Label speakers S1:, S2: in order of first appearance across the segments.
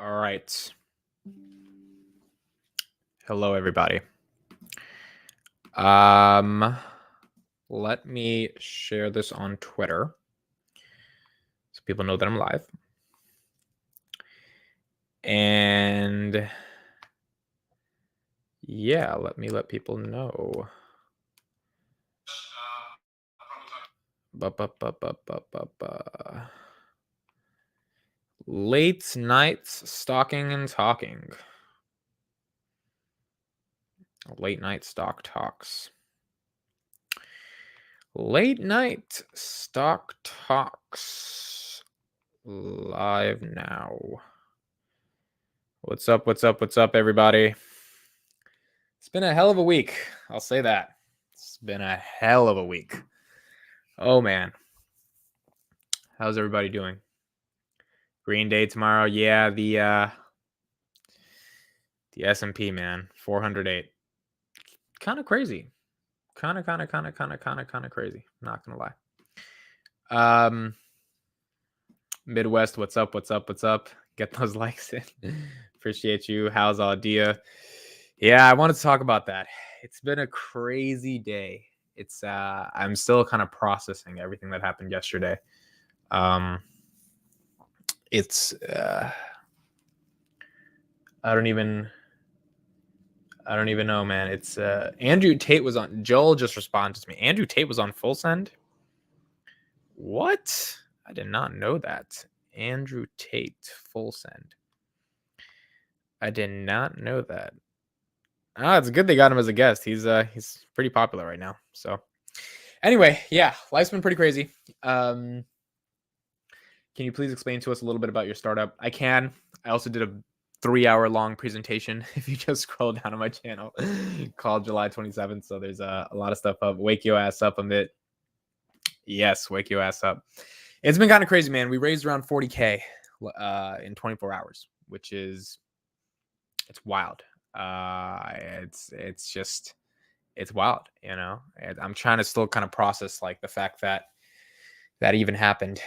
S1: All right. Hello, everybody. Let me share this on Twitter so people know that I'm live. And yeah, let people know. Late nights stalking and talking. Late night stock talks. Late night stock talks. Live now. What's up? What's up? What's up, everybody? It's been a hell of a week. I'll say that. It's been a hell of a week. Oh, man. How's everybody doing? Green Day tomorrow. Yeah, the S&P, man. 408. Kind of crazy. Kind of crazy. Not going to lie. Midwest, what's up? What's up? What's up? Get those likes in. Appreciate you. How's Aldia? Yeah, I wanted to talk about that. It's been a crazy day. It's I'm still kind of processing everything that happened yesterday. It's I don't even know, man. It's Andrew Tate was on. Joel just responded to me. Andrew Tate was on Full Send. What? I did not know that. Andrew Tate Full Send. I did not know that. Oh, it's good they got him as a guest. He's pretty popular right now. So anyway, yeah, life's been pretty crazy. Can you please explain to us a little bit about your startup? I can. I also did a 3-hour-long presentation. If you just scroll down on my channel, called July 27th. So there's a lot of stuff up. Wake your ass up a bit. Yes, wake your ass up. It's been kind of crazy, man. We raised around 40K in 24 hours, which is it's wild. It's wild, you know. I'm trying to still kind of process like the fact that even happened.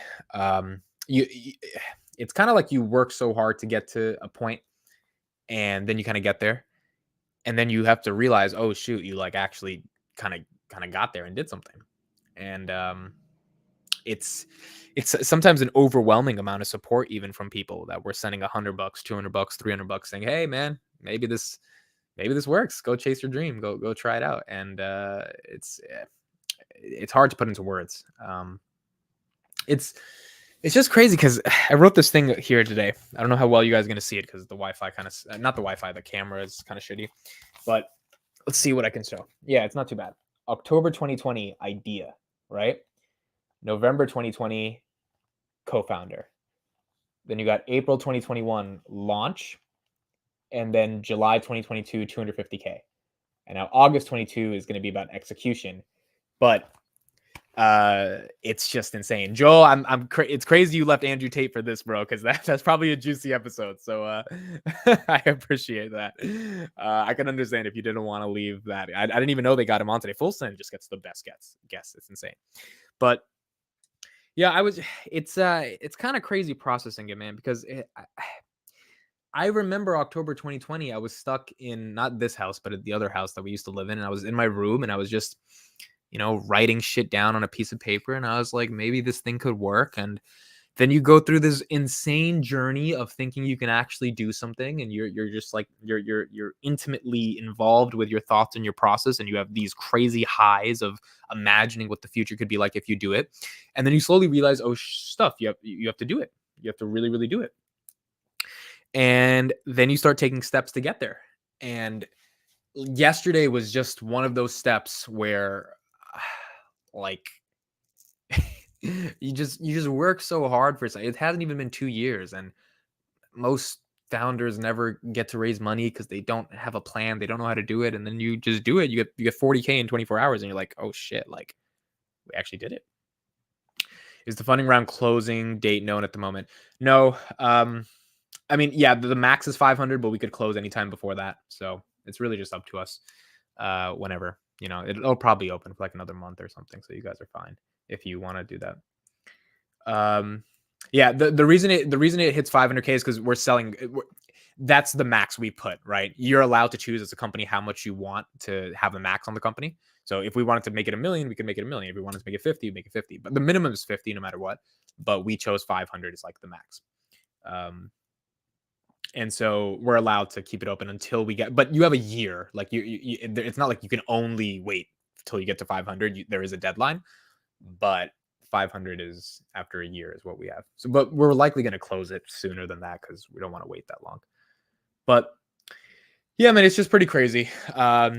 S1: It's kind of like you work so hard to get to a point, and then you kind of get there, and then you have to realize, oh shoot, you like actually kind of got there and did something, and it's sometimes an overwhelming amount of support even from people that were sending $100, $200, $300, saying, hey man, maybe this works. Go chase your dream. Go try it out. And it's hard to put into words. It's just crazy because I wrote this thing here today. I don't know how well you guys are going to see it because the Wi-Fi kind of not the Wi-Fi, the camera is kind of shitty. But let's see what I can show. Yeah, it's not too bad. October 2020 idea, right? November 2020 co-founder. Then you got April 2021 launch, and then July 2022 250K. And now August 22 is going to be about execution, but it's just insane. Joel, it's crazy you left Andrew Tate for this, bro, because that's probably a juicy episode. So I appreciate that. I can understand if you didn't want to leave that. I didn't even know they got him on today. Full Send just gets the best guess. It's insane. But yeah, it's kind of crazy processing it, man, because I remember October 2020, I was stuck in not this house, but at the other house that we used to live in. And I was in my room and I was just, writing shit down on a piece of paper. And I was like, maybe this thing could work. And then you go through this insane journey of thinking you can actually do something. And you're just like, you're intimately involved with your thoughts and your process. And you have these crazy highs of imagining what the future could be like if you do it. And then you slowly realize, oh, stuff, you have to do it. You have to really, really do it. And then you start taking steps to get there. And yesterday was just one of those steps where like you just work so hard for it. It hasn't even been 2 years, and most founders never get to raise money because they don't have a plan. They don't know how to do it. And then you just do it. You get 40K in 24 hours and you're like, oh shit, like we actually did it. Is the funding round closing date known at the moment? No. I mean, yeah, the max is 500, but we could close anytime before that. So it's really just up to us whenever, it'll probably open for like another month or something. So you guys are fine if you want to do that. Yeah, the reason it hits 500K is because we're selling. That's the max we put, right? You're allowed to choose as a company how much you want to have a max on the company. So if we wanted to make it 1 million, we could make it 1 million. If we wanted to make it 50, make it 50. But the minimum is 50 no matter what. But we chose 500 as like the max. Um, and so we're allowed to keep it open until we get. But you have a year. Like it's not like you can only wait till you get to 500. There is a deadline, but 500 is after a year is what we have. So, but we're likely going to close it sooner than that because we don't want to wait that long. But yeah, man, it's just pretty crazy. Yeah,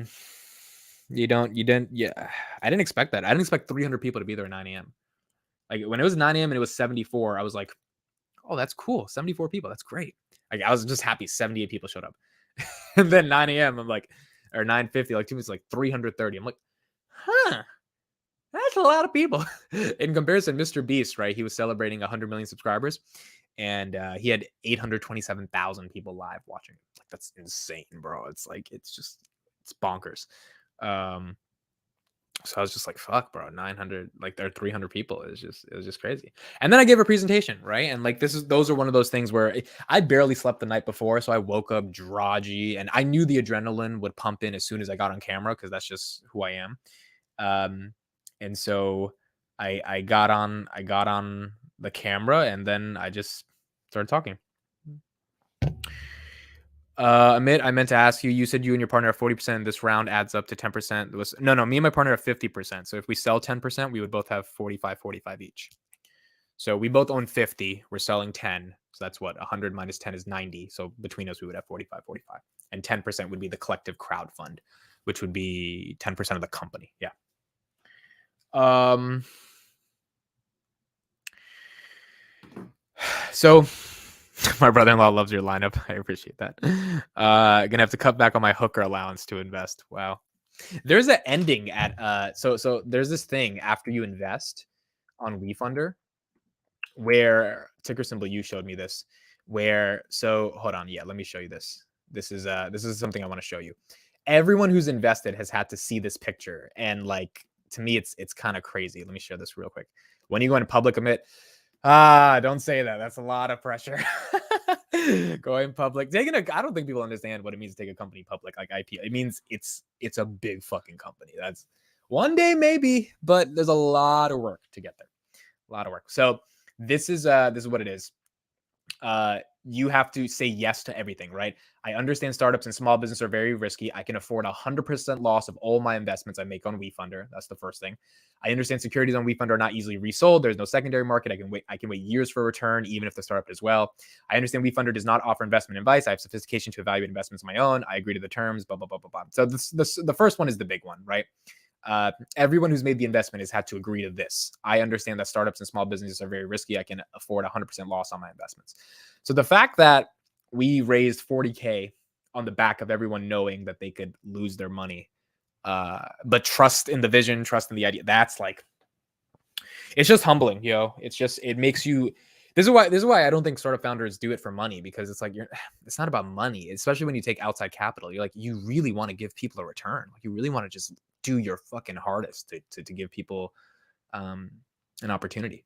S1: I didn't expect that. I didn't expect 300 people to be there at 9 a.m. Like when it was 9 a.m. and it was 74, I was like, oh, that's cool. 74 people. That's great. Like I was just happy 78 people showed up. And then 9 a.m. I'm like, or 9:50, like 2 minutes, like 330. I'm like, huh, that's a lot of people. In comparison, Mr. Beast, right? He was celebrating 100 million subscribers, and he had 827,000 people live watching. Like that's insane, bro. It's like it's bonkers. Um, so I was just like, fuck, bro, 900, like there are 300 people. It was just crazy. And then I gave a presentation, right? And like those are one of those things where I barely slept the night before, so I woke up drowsy, and I knew the adrenaline would pump in as soon as I got on camera because that's just who I am. Um, and so I got on the camera, and then I just started talking. Amit, I meant to ask you. You said you and your partner are 40%. This round adds up to 10%. No. Me and my partner are 50%. So if we sell 10%, we would both have 45 each. So we both own 50. We're selling 10. So that's what 100 minus 10 is 90. So between us, we would have 45. And 10% would be the collective crowd fund, which would be 10% of the company. Yeah. So my brother-in-law loves your lineup. I appreciate that. Gonna have to cut back on my hooker allowance to invest. Wow. There's an ending at so there's this thing after you invest on WeFunder where ticker symbol you showed me this where so hold on, yeah, let me show you this. This is something I want to show you. Everyone who's invested has had to see this picture, and like to me it's kind of crazy. Let me share this real quick. When you go into public, Emit, don't say that. That's a lot of pressure. Going public, I don't think people understand what it means to take a company public like IPO. It means it's a big fucking company. That's one day maybe, but there's a lot of work to get there. A lot of work. So this is what it is. You have to say yes to everything, right? I understand startups and small business are very risky. I can afford 100% loss of all my investments I make on WeFunder. That's the first thing. I understand securities on WeFunder are not easily resold. There's no secondary market. I can wait years for a return, even if the startup does well. I understand WeFunder does not offer investment advice. I have sophistication to evaluate investments of my own. I agree to the terms, blah, blah, blah, blah, blah. So the first one is the big one, right? Everyone who's made the investment has had to agree to this. I understand that startups and small businesses are very risky. I can afford 100% loss on my investments. So the fact that we raised 40K on the back of everyone knowing that they could lose their money, but trust in the vision, trust in the idea, that's like, it's just humbling, yo. It makes you. This is why I don't think startup founders do it for money, because it's like it's not about money, especially when you take outside capital. You're like, you really want to give people a return. Like you really want to just do your fucking hardest to give people an opportunity.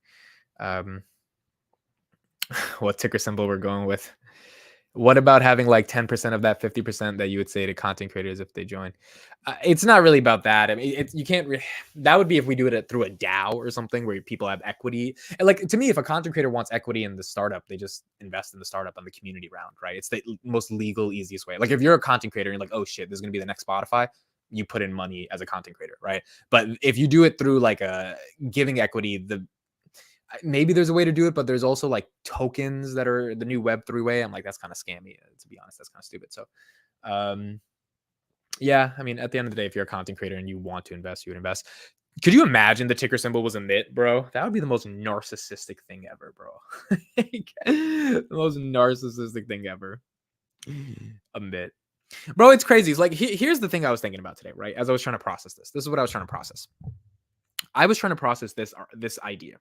S1: What ticker symbol we're going with? What about having like 10% of that 50% that you would say to content creators if they join? It's not really about that. I mean, you can't. That would be if we do it through a DAO or something where people have equity. And like to me, if a content creator wants equity in the startup, they just invest in the startup on the community round, right? It's the most legal, easiest way. Like if you're a content creator and you're like, oh shit, this is gonna be the next Spotify, you put in money as a content creator, right? But if you do it through like a giving equity, maybe there's a way to do it, but there's also like tokens that are the new Web3 way. I'm like, that's kind of scammy, to be honest. That's kind of stupid. So, yeah, I mean, at the end of the day, if you're a content creator and you want to invest, you would invest. Could you imagine the ticker symbol was Emit, bro? That would be the most narcissistic thing ever, bro. The most narcissistic thing ever. Emit. Bro, it's crazy. It's like, here's the thing I was thinking about today, right? As I was trying to process this. This is what I was trying to process. I was trying to process this idea.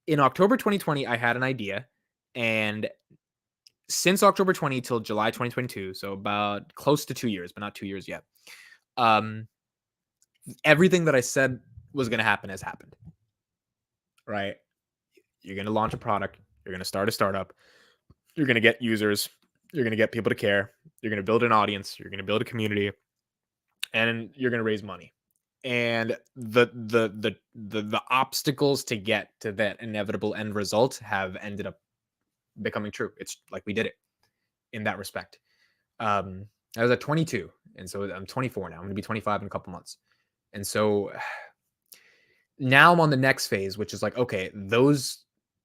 S1: In October 2020, I had an idea, and since October 20 till July 2022, so about close to 2 years, but not 2 years yet, everything that I said was going to happen has happened, right? You're going to launch a product. You're going to start a startup. You're going to get users. You're going to get people to care. You're going to build an audience. You're going to build a community, and you're going to raise money. And the obstacles to get to that inevitable end result have ended up becoming true. It's like we did it in that respect. I was at 22, and so I'm 24 now. I'm going to be 25 in a couple months. And so now I'm on the next phase, which is like, okay, those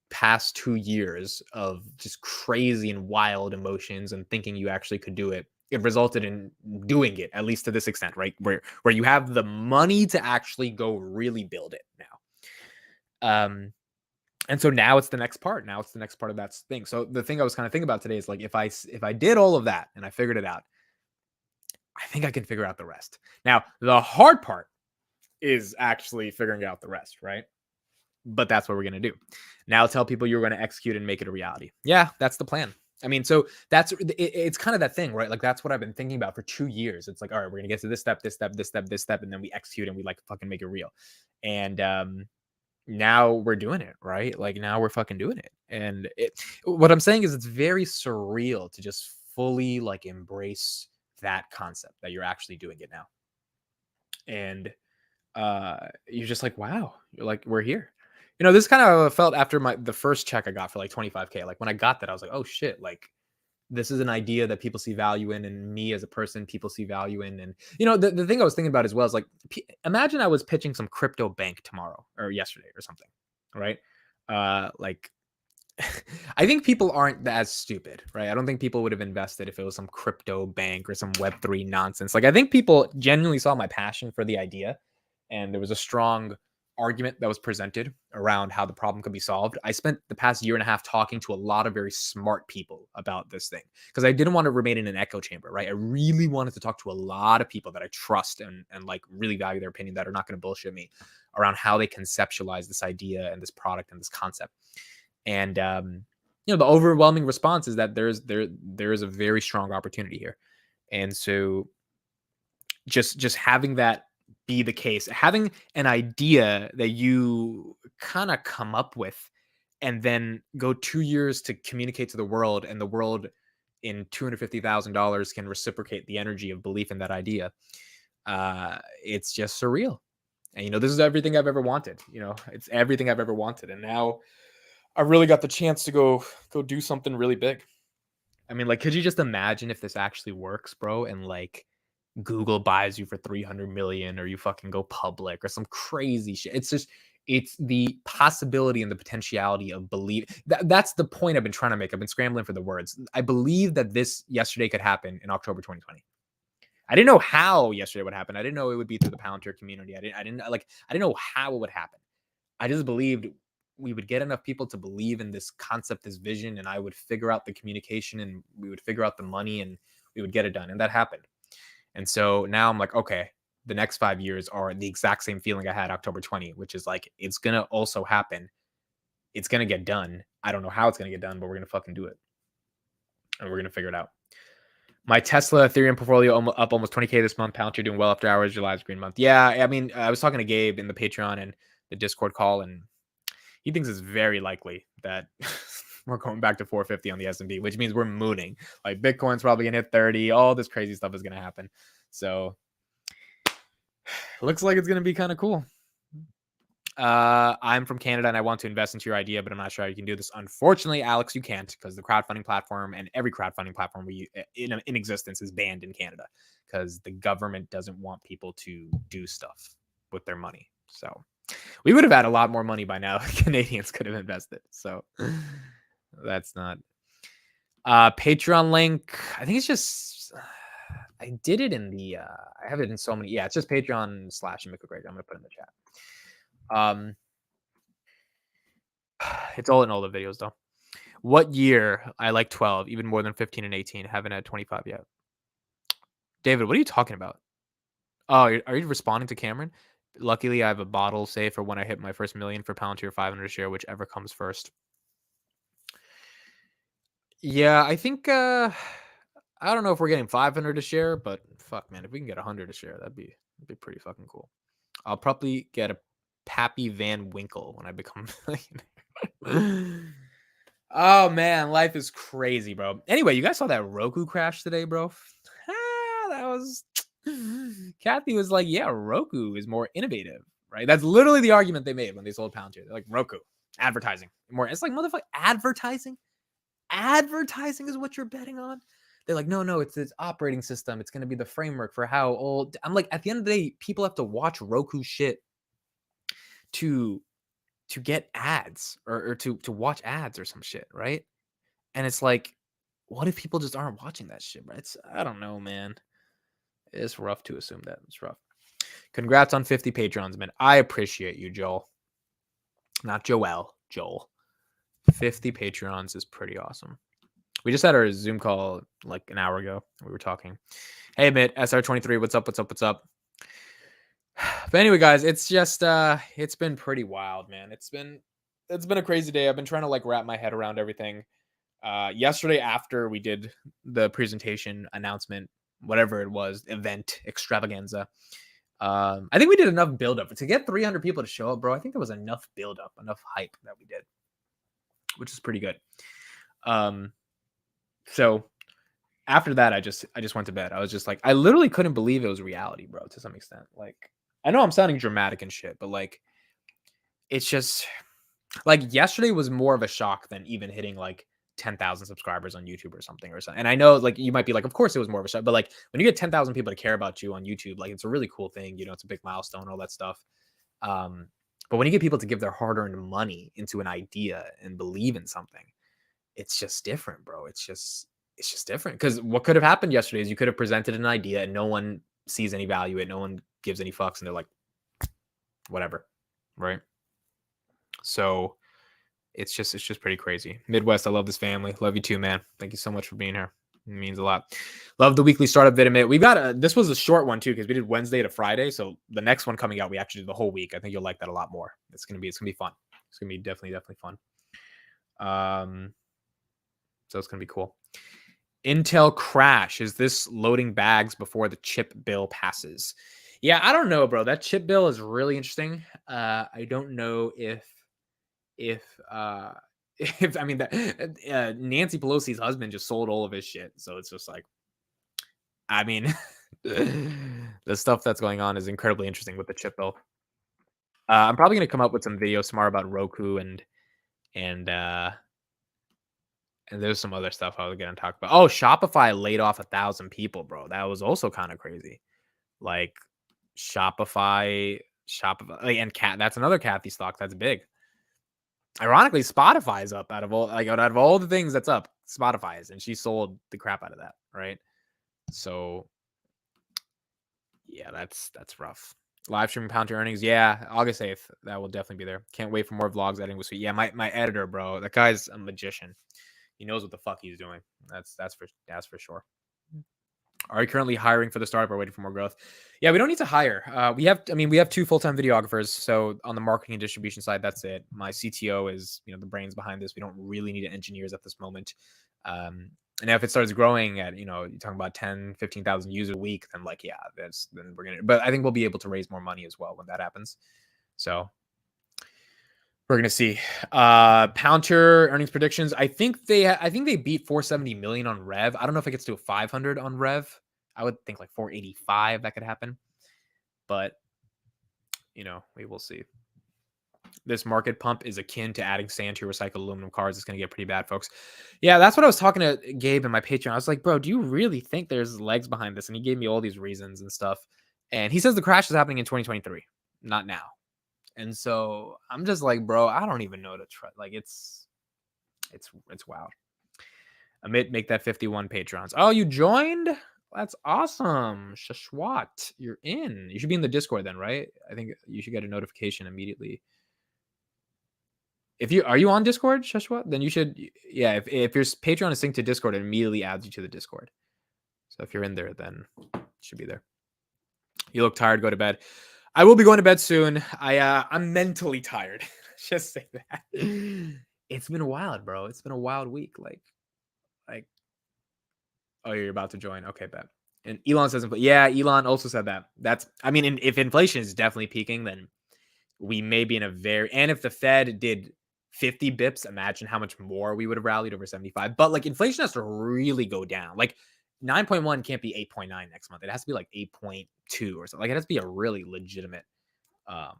S1: past 2 years of just crazy and wild emotions and thinking you actually could do it, it resulted in doing it, at least to this extent, right? Where you have the money to actually go really build it now. And so now it's the next part. Now it's the next part of that thing. So the thing I was kind of thinking about today is like, if I did all of that and I figured it out, I think I can figure out the rest. Now, the hard part is actually figuring out the rest, right? But that's what we're going to do. Now tell people you're going to execute and make it a reality. Yeah, that's the plan. I mean, so it's kind of that thing, right? Like that's what I've been thinking about for 2 years. It's like, all right, we're going to get to this step, this step, this step, this step, and then we execute and we like fucking make it real. And now we're doing it, right? Like now we're fucking doing it. And what I'm saying is it's very surreal to just fully like embrace that concept that you're actually doing it now. And you're just like, wow, you're like, we're here. This kind of felt after the first check I got for like 25K. Like when I got that, I was like, oh shit, like this is an idea that people see value in, and me as a person, people see value in. And the thing I was thinking about as well is like, imagine I was pitching some crypto bank tomorrow or yesterday or something, right? Like I think people aren't as stupid, right? I don't think people would have invested if it was some crypto bank or some Web3 nonsense. Like I think people genuinely saw my passion for the idea, and there was a strong argument that was presented around how the problem could be solved. I spent the past year and a half talking to a lot of very smart people about this thing because I didn't want to remain in an echo chamber, right? I really wanted to talk to a lot of people that I trust and like really value their opinion, that are not going to bullshit me around how they conceptualize this idea and this product and this concept. And the overwhelming response is that there is a very strong opportunity here. And so just having that be the case, having an idea that you kind of come up with and then go 2 years to communicate to the world, and the world in $250,000 can reciprocate the energy of belief in that idea. It's just surreal. And this is everything I've ever wanted. It's everything I've ever wanted. And now I really got the chance to go do something really big. I mean, like, could you just imagine if this actually works, bro? And like Google buys you for 300 million, or you fucking go public or some crazy shit. It's the possibility and the potentiality of belief. That's the point I've been trying to make. I've been scrambling for the words. I believe that this yesterday could happen in October 2020. I didn't know how yesterday would happen. I didn't know it would be through the Palantir community. I didn't know how it would happen. I just believed we would get enough people to believe in this concept, this vision, and I would figure out the communication, and we would figure out the money, and we would get it done. And that happened. And so now I'm like, okay, the next 5 years are the exact same feeling I had October 20, which is like, it's going to also happen. It's going to get done. I don't know how it's going to get done, but we're going to fucking do it. And we're going to figure it out. My Tesla Ethereum portfolio up almost 20K this month. Palantir doing well after hours. July's green month. Yeah, I mean, I was talking to Gabe in the Patreon and the Discord call, and he thinks it's very likely that we're going back to 450 on the S&P, which means we're mooning. Like Bitcoin's probably going to hit 30. All this crazy stuff is going to happen. So looks like it's going to be kind of cool. I'm from Canada and I want to invest into your idea, but I'm not sure how you can do this. Unfortunately, Alex, you can't, because the crowdfunding platform and every crowdfunding platform in existence is banned in Canada because the government doesn't want people to do stuff with their money. So we would have had a lot more money by now. Canadians could have invested. So that's not. Patreon link. I think it's just. I did it in the. I have it in so many. Yeah, it's just Patreon / Miko Greg. I'm gonna put it in the chat. It's all in all the videos though. What year? I like 12, even more than 15 and 18. Haven't had 25 yet. David, what are you talking about? Oh, are you responding to Cameron? Luckily, I have a bottle saved for when I hit my first million for Palantir 500 a share, whichever comes first. Yeah, I think I don't know if we're getting 500 a share, but fuck, man, if we can get 100 a share, that'd be pretty fucking cool. I'll probably get a Pappy Van Winkle when I become a millionaire. Oh man, life is crazy, bro. Anyway, you guys saw that Roku crash today, bro? That was Kathy was like, yeah, Roku is more innovative, right? That's literally the argument they made when they sold Palantir. They're like, Roku, advertising. More, it's like motherfucker, advertising? Advertising is what you're betting on? They're like, no, it's its operating system. It's gonna be the framework for how old. I'm like, at the end of the day, people have to watch Roku shit to get ads or to watch ads or some shit, right? And it's like, what if people just aren't watching that shit, right? It's, I don't know, man. It's rough to assume that. It's rough. Congrats on 50 Patrons, man. I appreciate you, Joel. Not Joel, Joel. 50 Patreons is pretty awesome. We just had our Zoom call like an hour ago. We were talking. Hey, Mitt, SR23, what's up? But anyway, guys, it's just it's been pretty wild, man. It's been a crazy day. I've been trying to like wrap my head around everything. Yesterday after we did the presentation announcement, whatever it was, event extravaganza, I think we did enough build up to get 300 people to show up, bro. I think there was enough build up, enough hype that we did, which is pretty good. So after that, I just went to bed. I was just like, I literally couldn't believe it was reality, bro, to some extent. Like, I know I'm sounding dramatic and shit, but like, it's just like yesterday was more of a shock than even hitting like 10,000 subscribers on YouTube or something. And I know like you might be like, of course it was more of a shock, but like when you get 10,000 people to care about you on YouTube, like it's a really cool thing. You know, it's a big milestone, all that stuff. But when you get people to give their hard-earned money into an idea and believe in something, it's just different, bro. It's just different. Because what could have happened yesterday is you could have presented an idea and no one sees any value in it, no one gives any fucks, and they're like, whatever, right? So it's just pretty crazy. Midwest, I love this family. Love you too, man. Thank you so much for being here. It means a lot. Love the weekly startup vid. We got this was a short one too, because we did Wednesday to Friday. So the next one coming out, we actually did the whole week. I think you'll like that a lot more. It's gonna be fun. It's gonna be definitely fun. So it's gonna be cool. Intel crash. Is this loading bags before the chip bill passes? Yeah, I don't know, bro. That chip bill is really interesting. I don't know if if I mean that Nancy Pelosi's husband just sold all of his shit, so it's just like, I mean, the stuff that's going on is incredibly interesting with the chip bill. I'm probably gonna come up with some videos tomorrow about Roku and there's some other stuff I was gonna talk about. Oh, Shopify laid off 1,000 people, bro. That was also kind of crazy. Like Shopify, and that's another Kathy stock that's big. Ironically, Spotify is up out of all the things that's up. Spotify is, and she sold the crap out of that, right? So yeah, that's rough. Live streaming Palantir earnings, yeah, August 8th. That will definitely be there. Can't wait for more vlogs. Editing was sweet. Yeah, my editor, bro, that guy's a magician. He knows what the fuck he's doing. That's for sure. Are you currently hiring for the startup or waiting for more growth? Yeah, we don't need to hire. We have 2 full-time videographers. So on the marketing and distribution side, that's it. My CTO is, the brains behind this. We don't really need engineers at this moment. And now if it starts growing at, you're talking about 10, 15,000 users a week, then like, yeah, then we're gonna. But I think we'll be able to raise more money as well when that happens. So we're gonna see. Palantir earnings predictions. I think they beat 470 million on Rev. I don't know if it gets to a 500 on Rev. I would think like 485 that could happen, but we will see. This market pump is akin to adding sand to recycled aluminum cars. It's gonna get pretty bad, folks. Yeah, that's what I was talking to Gabe in my Patreon. I was like, bro, do you really think there's legs behind this? And he gave me all these reasons and stuff. And he says the crash is happening in 2023, not now. And so I'm just like, bro, I don't even know to try. Like, it's wild. Amit, make that 51 patrons. Oh, you joined? That's awesome. Shashwat, you're in. You should be in the Discord then, right? I think you should get a notification immediately. Are you on Discord, Shashwat? Then you should, yeah. If your Patreon is synced to Discord, it immediately adds you to the Discord. So if you're in there, then you should be there. You look tired. Go to bed. I will be going to bed soon. I'm mentally tired. Just say that. It's been wild, bro. It's been a wild week. Like, oh, you're about to join. Okay, bet. And Elon says, yeah, Elon also said that. If inflation is definitely peaking, then we may be in and if the Fed did 50 bips, imagine how much more we would have rallied over 75. But like inflation has to really go down. Like 9.1 can't be 8.9 next month. It has to be like 8.2 or something. Like it has to be a really legitimate um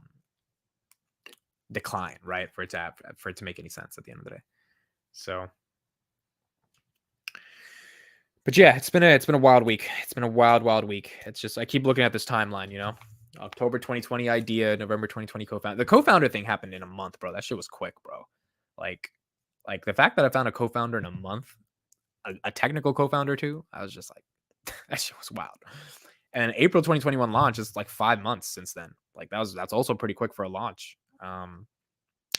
S1: decline, right? For it to make any sense at the end of the day. So but yeah, it's been a wild week. It's been a wild week. It's just I keep looking at this timeline, October 2020 idea, November 2020 co-founder. The co-founder thing happened in a month, bro. That shit was quick, bro. Like like the fact that I found a co-founder in a month, a technical co-founder too, I was just like, that shit was wild. And April 2021 launch is like 5 months since then. Like that's also pretty quick for a launch. And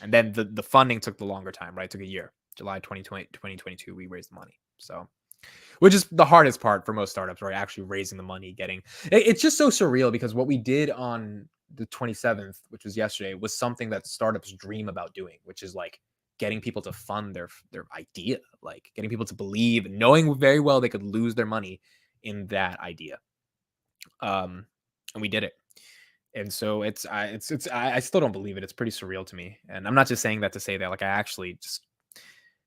S1: then the funding took the longer time, right? It took a year. July 2020, 2022, we raised the money. So which is the hardest part for most startups, right? Actually raising the money, it's just so surreal because what we did on the 27th, which was yesterday, was something that startups dream about doing, which is like getting people to fund their idea, like getting people to believe, knowing very well they could lose their money in that idea. And we did it. And so I still don't believe it. It's pretty surreal to me. And I'm not just saying that to say that. Like I actually just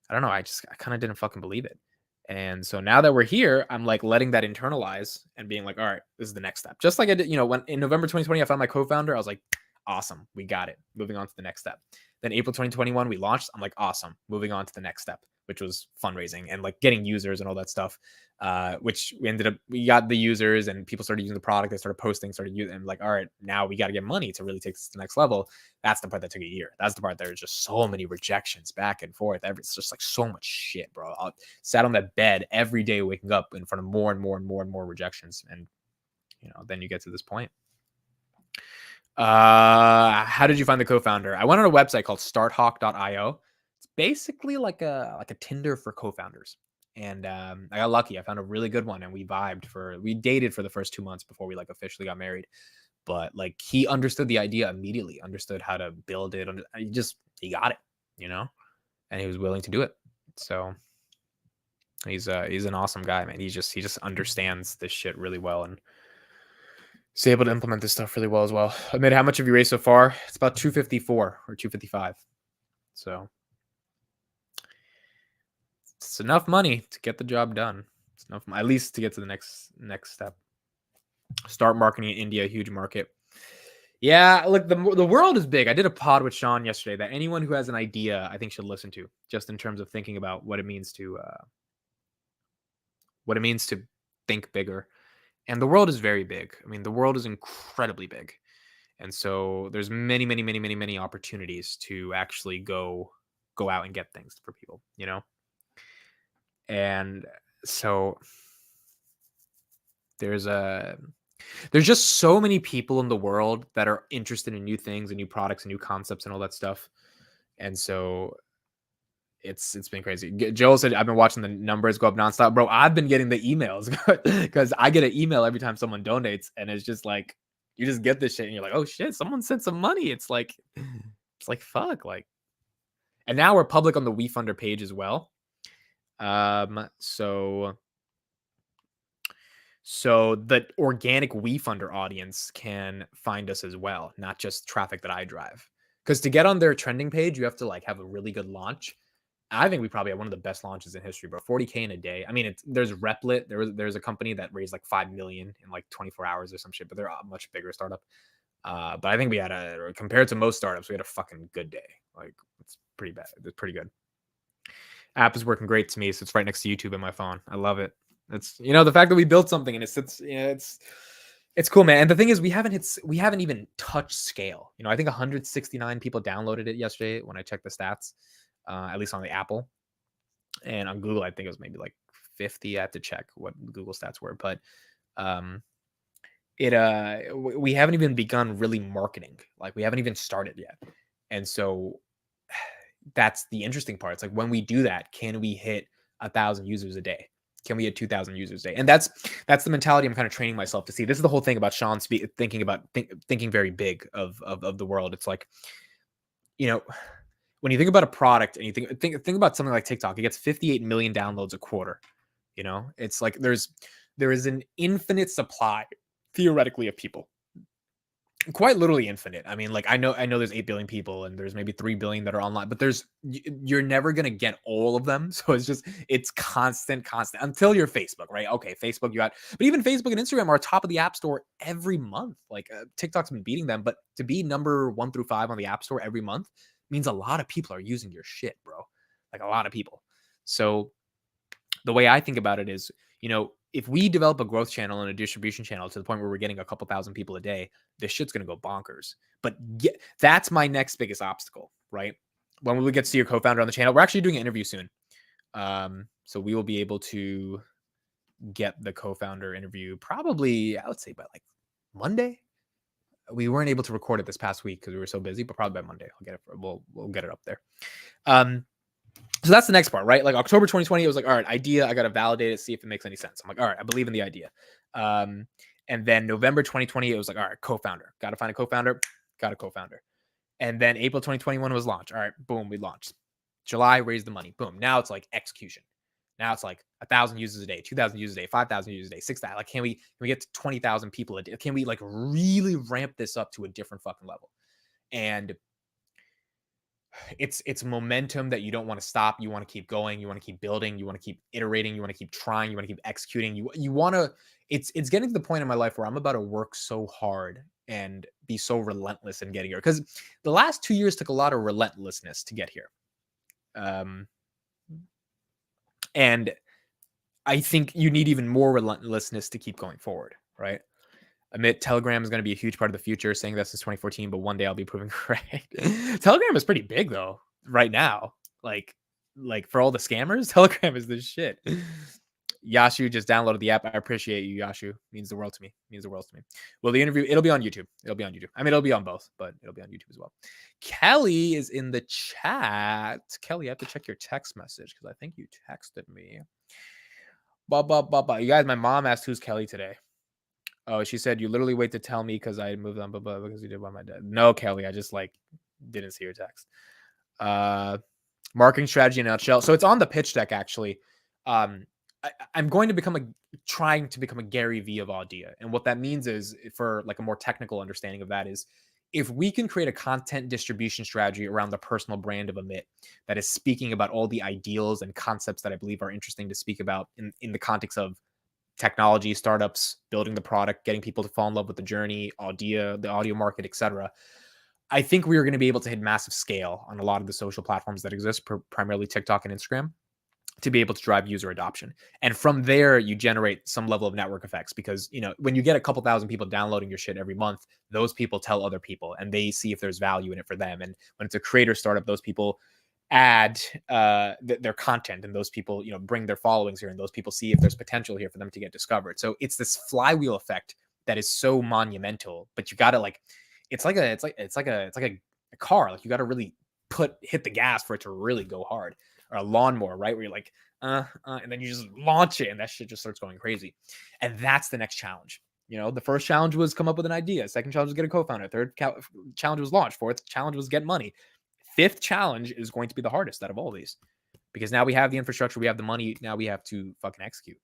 S1: I don't know. I kind of didn't fucking believe it. And so now that we're here, I'm like letting that internalize and being like, all right, this is the next step. Just like I did, when in November 2020, I found my co-founder, I was like, awesome, we got it. Moving on to the next step. Then April 2021, we launched. I'm like, awesome, moving on to the next step, which was fundraising and like getting users and all that stuff. Which we got the users and people started using the product. They started posting, started using, and like, all right, now we got to get money to really take this to the next level. That's the part that took a year. That's the part there's just so many rejections back and forth. It's just like so much shit, bro. I sat on that bed every day, waking up in front of more and more and more and more rejections. And, then you get to this point. How did you find the co-founder? I went on a website called starthawk.io. It's basically like a Tinder for co-founders. And I got lucky. I found a really good one and we dated for the first 2 months before we like officially got married. But like he understood the idea immediately, understood how to build it. He got it, and he was willing to do it. So he's an awesome guy, man. He just understands this shit really well and is able to implement this stuff really well as well. Amid how much have you raised so far? It's about 254 or 255. So it's enough money to get the job done. It's enough, at least to get to the next step. Start marketing in India, huge market. Yeah, look, the world is big. I did a pod with Sean yesterday that anyone who has an idea, I think, should listen to, just in terms of thinking about what it means to think bigger. And the world is very big. I mean, the world is incredibly big. And so there's many opportunities to actually go out and get things for people, And so there's just so many people in the world that are interested in new things and new products and new concepts and all that stuff. And so it's been crazy. Joel said, I've been watching the numbers go up nonstop. Bro, I've been getting the emails because I get an email every time someone donates. And it's just like, you just get this shit and you're like, oh shit, someone sent some money. It's like, fuck. Like, and now we're public on the WeFunder page as well. So the organic WeFunder audience can find us as well, not just traffic that I drive. Because to get on their trending page, you have to like have a really good launch. I think we probably have one of the best launches in history, bro. 40K in a day. I mean, there's Replit. There's a company that raised like 5 million in like 24 hours or some shit, but they're a much bigger startup. But I think we had compared to most startups, we had a fucking good day. Like it's pretty bad. It's pretty good. App is working great to me, so it's right next to YouTube in my phone. I love it. It's the fact that we built something and it's cool, man. And the thing is, we haven't even touched scale. I think 169 people downloaded it yesterday when I checked the stats, at least on the Apple, and on Google, I think it was maybe like 50. I have to check what Google stats were, but we haven't even begun really marketing. Like we haven't even started yet, and so that's the interesting part. It's like when we do that, can we hit 1,000 users a day? Can we hit 2,000 users a day? And that's the mentality I'm kind of training myself to see. This is the whole thing about Sean thinking very big of the world. It's like, when you think about a product and you think about something like TikTok, it gets 58 million downloads a quarter. It's like there is an infinite supply theoretically of people Quite literally infinite. I mean, like I know there's 8 billion people and there's maybe 3 billion that are online, but you're never going to get all of them. So it's constant until you're Facebook, right? Okay, Facebook you got, but even Facebook and Instagram are top of the App Store every month. Like TikTok's been beating them, but to be number 1 through 5 on the App Store every month means a lot of people are using your shit, bro. Like a lot of people. So the way I think about it is, if we develop a growth channel and a distribution channel to the point where we're getting a couple thousand people a day, this shit's going to go bonkers. But that's my next biggest obstacle, right? When we get to see your co-founder on the channel, we're actually doing an interview soon. So we will be able to get the co-founder interview probably, I would say by like Monday. We weren't able to record it this past week because we were so busy, but probably by Monday we'll get it up there. So that's the next part, right? Like October 2020, it was like, all right, idea. I got to validate it, see if it makes any sense. I'm like, all right, I believe in the idea. And then November 2020, it was like, all right, co-founder. Got to find a co-founder. Got a co-founder. And then April 2021 was launch. All right, boom, we launched. July, raised the money. Boom. Now it's like execution. Now it's like 1,000 users a day, 2,000 users a day, 5,000 users a day, 6,000. Like, can we get to 20,000 people a day? Can we like really ramp this up to a different fucking level? And it's momentum that you don't want to stop. You want to keep going. You want to keep building. You want to keep iterating. You want to keep trying. You want to keep executing. You want to. It's getting to the point in my life where I'm about to work so hard and be so relentless in getting here. Because the last 2 years took a lot of relentlessness to get here. And I think you need even more relentlessness to keep going forward, right? Admit Telegram is going to be a huge part of the future, saying that since 2014, but one day I'll be proven correct. Telegram is pretty big though, right now. Like for all the scammers, Telegram is the shit. Yashu just downloaded the app. I appreciate you, Yashu. Means the world to me. Well, the interview, it'll be on YouTube. I mean, it'll be on both, but it'll be on YouTube as well. Kelly is in the chat. Kelly, I have to check your text message because I think you texted me. You guys, my mom asked who's Kelly today. Oh, she said, you literally wait to tell me because I moved on, because you did by my dad. No, Kelly, I just didn't see your text. Marketing strategy in a nutshell. So it's on the pitch deck, actually. I'm going to trying to become a Gary Vee of Audia. And what that means is, for like a more technical understanding of that, is if we can create a content distribution strategy around the personal brand of Amit that is speaking about all the ideals and concepts that I believe are interesting to speak about in the context of technology, startups, building the product, getting people to fall in love with the journey, the audio market, etc. I think we are going to be able to hit massive scale on a lot of the social platforms that exist, primarily TikTok and Instagram, to be able to drive user adoption. And from there, you generate some level of network effects because, when you get a couple thousand people downloading your shit every month, those people tell other people and they see if there's value in it for them. And when it's a creator startup, those people add their content and those people bring their followings here and those people see if there's potential here for them to get discovered. So it's this flywheel effect that is so monumental, but you gotta it's like a car. Like you gotta really hit the gas for it to really go hard, or a lawnmower, right? Where you're like and then you just launch it and that shit just starts going crazy. And that's the next challenge. The first challenge was come up with an idea, second challenge was get a co-founder, third challenge was launch, fourth challenge was get money. Fifth challenge is going to be the hardest out of all these, because now we have the infrastructure, we have the money, now we have to fucking execute.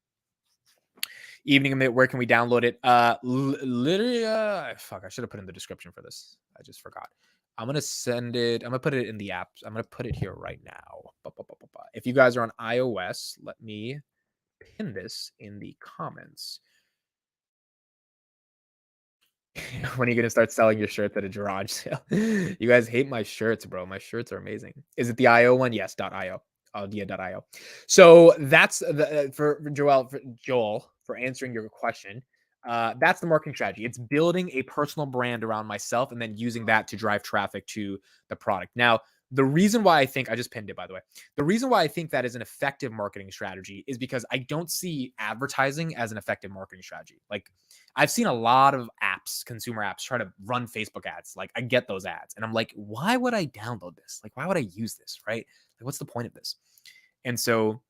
S1: Evening Amit, where can we download it? Literally, fuck, I should have put in the description for this. I just forgot. I'm gonna send it. I'm gonna put it in the app. I'm gonna put it here right now. If you guys are on iOS, let me pin this in the comments. When are you gonna start selling your shirts at a garage sale? You guys hate my shirts, bro. My shirts are amazing. Is it the IO one? Yes, .io. Audia.io. So that's for Joel, for answering your question. That's the marketing strategy. It's building a personal brand around myself and then using that to drive traffic to the product. Now, the reason why I think, I just pinned it, by the way. The reason why I think that is an effective marketing strategy is because I don't see advertising as an effective marketing strategy. Like, I've seen a lot of apps, consumer apps, try to run Facebook ads. Like, I get those ads and I'm like, why would I download this? Like, why would I use this? Right? Like, what's the point of this? And so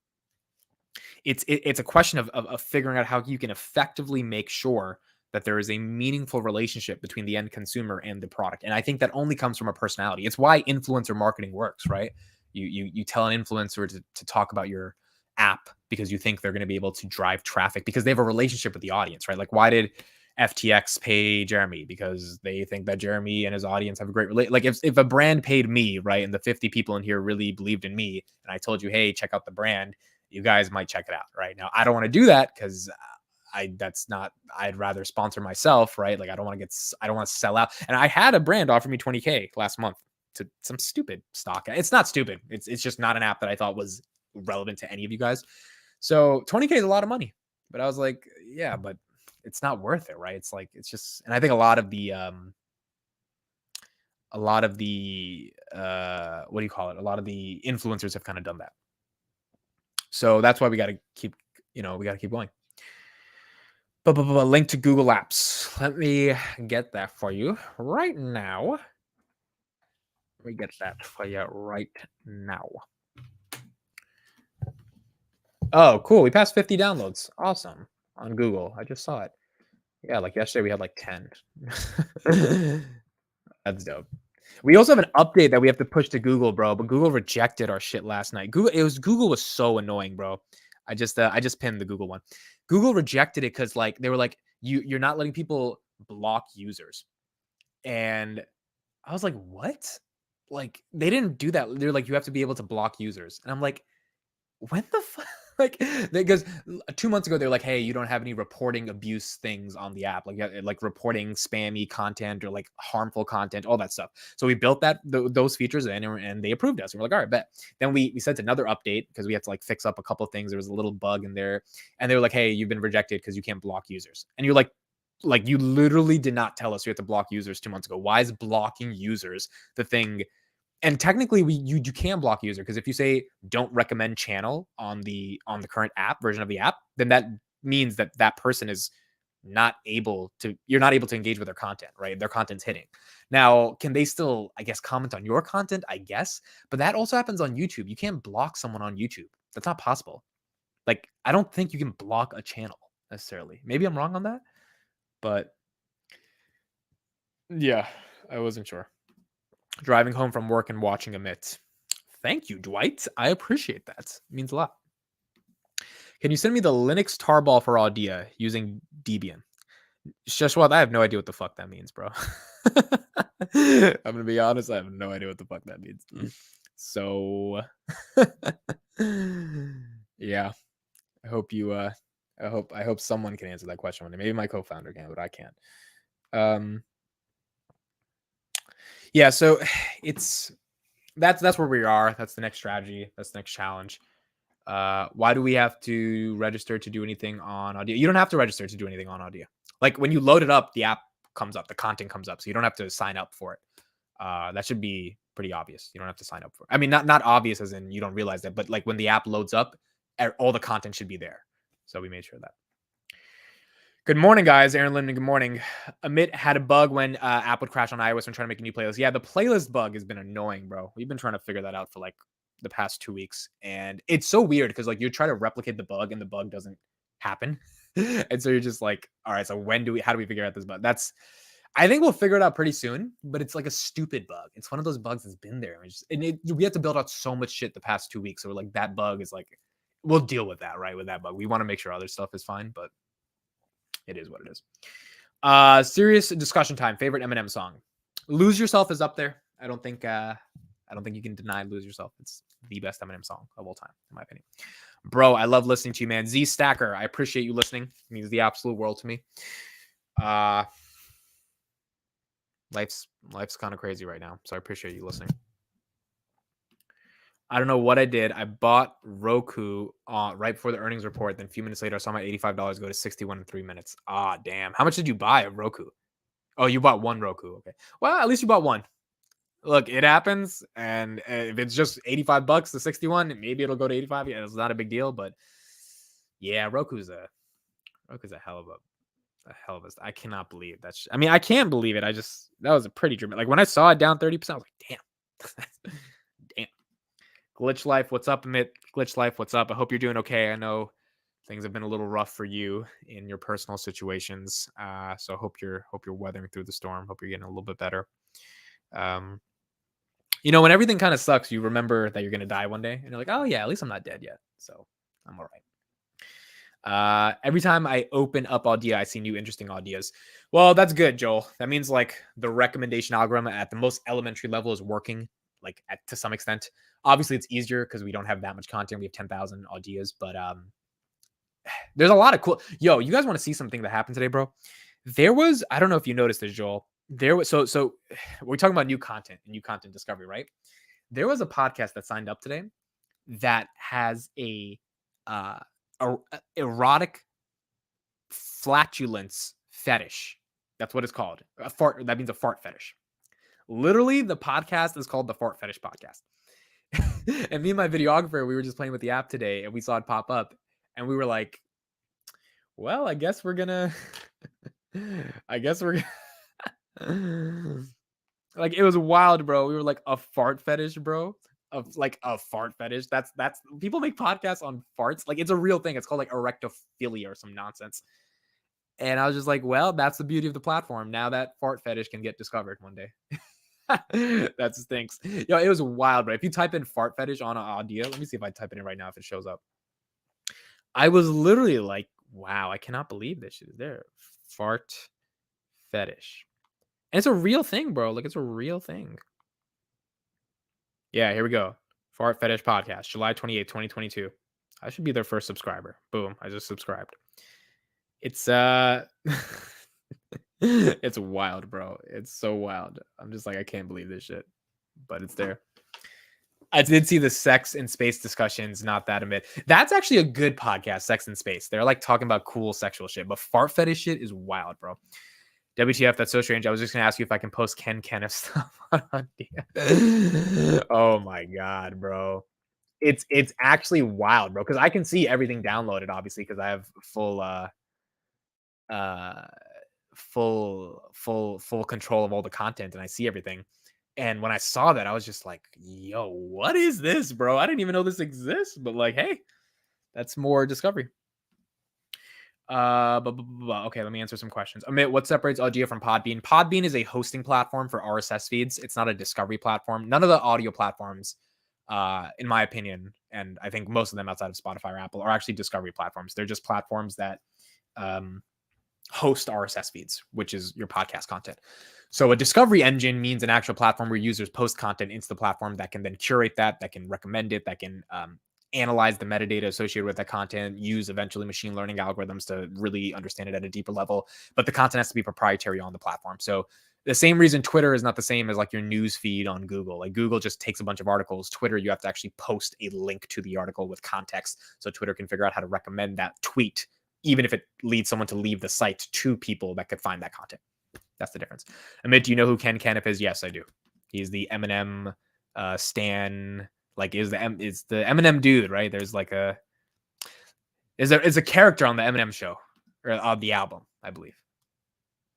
S1: it's a question of figuring out how you can effectively make sure that there is a meaningful relationship between the end consumer and the product. And I think that only comes from a personality. It's why influencer marketing works, right? You tell an influencer to talk about your app because you think they're going to be able to drive traffic because they have a relationship with the audience, right? Like, why did FTX pay Jeremy because they think that Jeremy and his audience have a great relate. Like if a brand paid me, right, and the 50 people in here really believed in me, and I told you, hey, check out the brand, you guys might check it out, right? Now I don't want to do that because that's not, I'd rather sponsor myself, right? Like I don't want to sell out. And I had a brand offer me 20K last month to some stupid stock. It's not stupid. It's just not an app that I thought was relevant to any of you guys. So 20K is a lot of money. But I was like, yeah, but it's not worth it, right? It's like, it's just, and I think a lot of the what do you call it? A lot of the influencers have kind of done that. So that's why we got to keep, going. But link to Google Apps. Let me get that for you right now. Let me get that for you right now. Oh, cool. We passed 50 downloads. Awesome. On Google. I just saw it. Yeah, like yesterday we had like 10. That's dope. We also have an update that we have to push to Google, bro. But Google rejected our shit last night. Google was so annoying, bro. I just pinned the Google one. Google rejected it because like they were like, you're not letting people block users. And I was like, what? Like they didn't do that. They're like, you have to be able to block users. And I'm like, when the fuck? Like, because 2 months ago they're like, hey, you don't have any reporting abuse things on the app, like reporting spammy content or like harmful content, all that stuff. So we built those features in, and they approved us. And we're like, all right, bet. Then we sent another update because we had to like fix up a couple of things. There was a little bug in there, and they were like, hey, you've been rejected because you can't block users. And you're like you literally did not tell us you have to block users 2 months ago. Why is blocking users the thing? And technically you can block user, because if you say don't recommend channel on the current app version of the app, then that means that person is not able to, you're not able to engage with their content, right? Their content's hitting. Now, can they still, I guess, comment on your content? I guess, but that also happens on YouTube. You can't block someone on YouTube. That's not possible. Like, I don't think you can block a channel necessarily. Maybe I'm wrong on that, but yeah, I wasn't sure. Driving home from work and watching a mitt. Thank you, Dwight. I appreciate that. It means a lot. Can you send me the Linux tarball for Audia using Debian? Sheshwat, I have no idea what the fuck that means, bro. I'm gonna be honest, I have no idea what the fuck that means. So yeah. I hope you I hope someone can answer that question one day. Maybe my co-founder can, but I can't. Yeah, so that's where we are. That's the next strategy. That's the next challenge. Why do we have to register to do anything on Audio? You don't have to register to do anything on Audio. Like when you load it up, the app comes up, the content comes up, so you don't have to sign up for it. That should be pretty obvious. You don't have to sign up for it. I mean, not obvious as in you don't realize that, but like when the app loads up, all the content should be there. So we made sure of that. Good morning, guys. Aaron Linden, good morning. Amit had a bug when app would crash on iOS when trying to make a new playlist. Yeah, the playlist bug has been annoying, bro. We've been trying to figure that out for like the past 2 weeks. And it's so weird because like you try to replicate the bug and the bug doesn't happen. And so you're just like, all right, so how do we figure out this bug? I think we'll figure it out pretty soon, but it's like a stupid bug. It's one of those bugs that's been there. We have to build out so much shit the past 2 weeks. So like that bug is like, we'll deal with that, right? With that bug. We want to make sure other stuff is fine, but it is what it is. Serious discussion time. Favorite Eminem song. Lose Yourself is up there. I don't think you can deny Lose Yourself. It's the best Eminem song of all time, in my opinion. Bro, I love listening to you, man. Z Stacker, I appreciate you listening. It means the absolute world to me. Life's kind of crazy right now, so I appreciate you listening. I don't know what I did. I bought Roku right before the earnings report. Then a few minutes later, I saw my $85 go to 61 in 3 minutes. Ah, damn. How much did you buy of Roku? Oh, you bought one Roku. Okay. Well, at least you bought one. Look, it happens. And if it's just $85 to 61, maybe it'll go to 85. Yeah, it's not a big deal. But yeah, Roku's a hell of a. I cannot believe that. I mean, I can't believe it. That was a pretty dramatic. Like when I saw it down 30%, I was like, damn. Damn. Glitch Life, what's up, Amit? Glitch Life, what's up? I hope you're doing okay. I know things have been a little rough for you in your personal situations. So I hope you're weathering through the storm. Hope you're getting a little bit better. When everything kind of sucks, you remember that you're gonna die one day, and you're like, oh yeah, at least I'm not dead yet. So I'm all Every time I open up Audio, I see new interesting ideas. Well, that's good, Joel. That means like the recommendation algorithm at the most elementary level is working, like to some extent. Obviously, it's easier because we don't have that much content. We have 10,000 ideas, but there's a lot of cool. Yo, you guys want to see something that happened today, bro? There was, I don't know if you noticed this, Joel. There was so we're talking about new content and new content discovery, right? There was a podcast that signed up today that has uh, a erotic flatulence fetish. That's what it's called. A fart. That means a fart fetish. Literally, the podcast is called the Fart Fetish Podcast. And me and my videographer, we were just playing with the app today, and we saw it pop up, and we were like, "Well, I guess we're gonna, I guess we're gonna." Like it was wild, bro. We were like a fart fetish, bro. Of like a fart fetish. That's people make podcasts on farts. Like it's a real thing. It's called like erectophilia or some nonsense. And I was just like, well, that's the beauty of the platform. Now that fart fetish can get discovered one day. That stinks. Yo, it was wild, but if you type in fart fetish on Audio, let me see if I type it in right now if it shows up. I was literally like, wow, I cannot believe this shit is there. Fart fetish. And it's a real thing, bro. Like it's a real thing. Yeah, here we go. Fart Fetish Podcast, July 28th, 2022. I should be their first subscriber. Boom, I just subscribed. It's it's wild, bro. It's so wild. I'm just like, I can't believe this shit. But it's there. I did see the sex and space discussions, not that amid. That's actually a good podcast, Sex and Space. They're like talking about cool sexual shit, but fart fetish shit is wild, bro. WTF, that's so strange. I was just gonna ask you if I can post Ken Kenneth stuff on Dia. Oh my god, bro. It's actually wild, bro. Because I can see everything downloaded, obviously, because I have uh full control of all the content and I see everything. And when I saw that, I was just like, yo, what is this, bro? I didn't even know this exists. But like, hey, that's more discovery. Okay, let me answer some questions. Amit, what separates Audio from Podbean? Podbean is a hosting platform for RSS feeds. It's not a discovery platform. None of the audio platforms, in my opinion, and I think most of them outside of Spotify or Apple, are actually discovery platforms. They're just platforms that host RSS feeds, which is your podcast content. So a discovery engine means an actual platform where users post content into the platform that can then curate that can recommend it, that can analyze the metadata associated with that content, use eventually machine learning algorithms to really understand it at a deeper level. But the content has to be proprietary on the platform. So the same reason Twitter is not the same as like your news feed on Google. Like Google just takes a bunch of articles. Twitter, you have to actually post a link to the article with context so Twitter can figure out how to recommend that tweet, even if it leads someone to leave the site to people that could find that content. That's the difference. Amit, do you know who Ken Kenneth is? Yes, I do. He's the Eminem stan, like is the Eminem dude, right? There's like is a character on the Eminem show or on the album, I believe.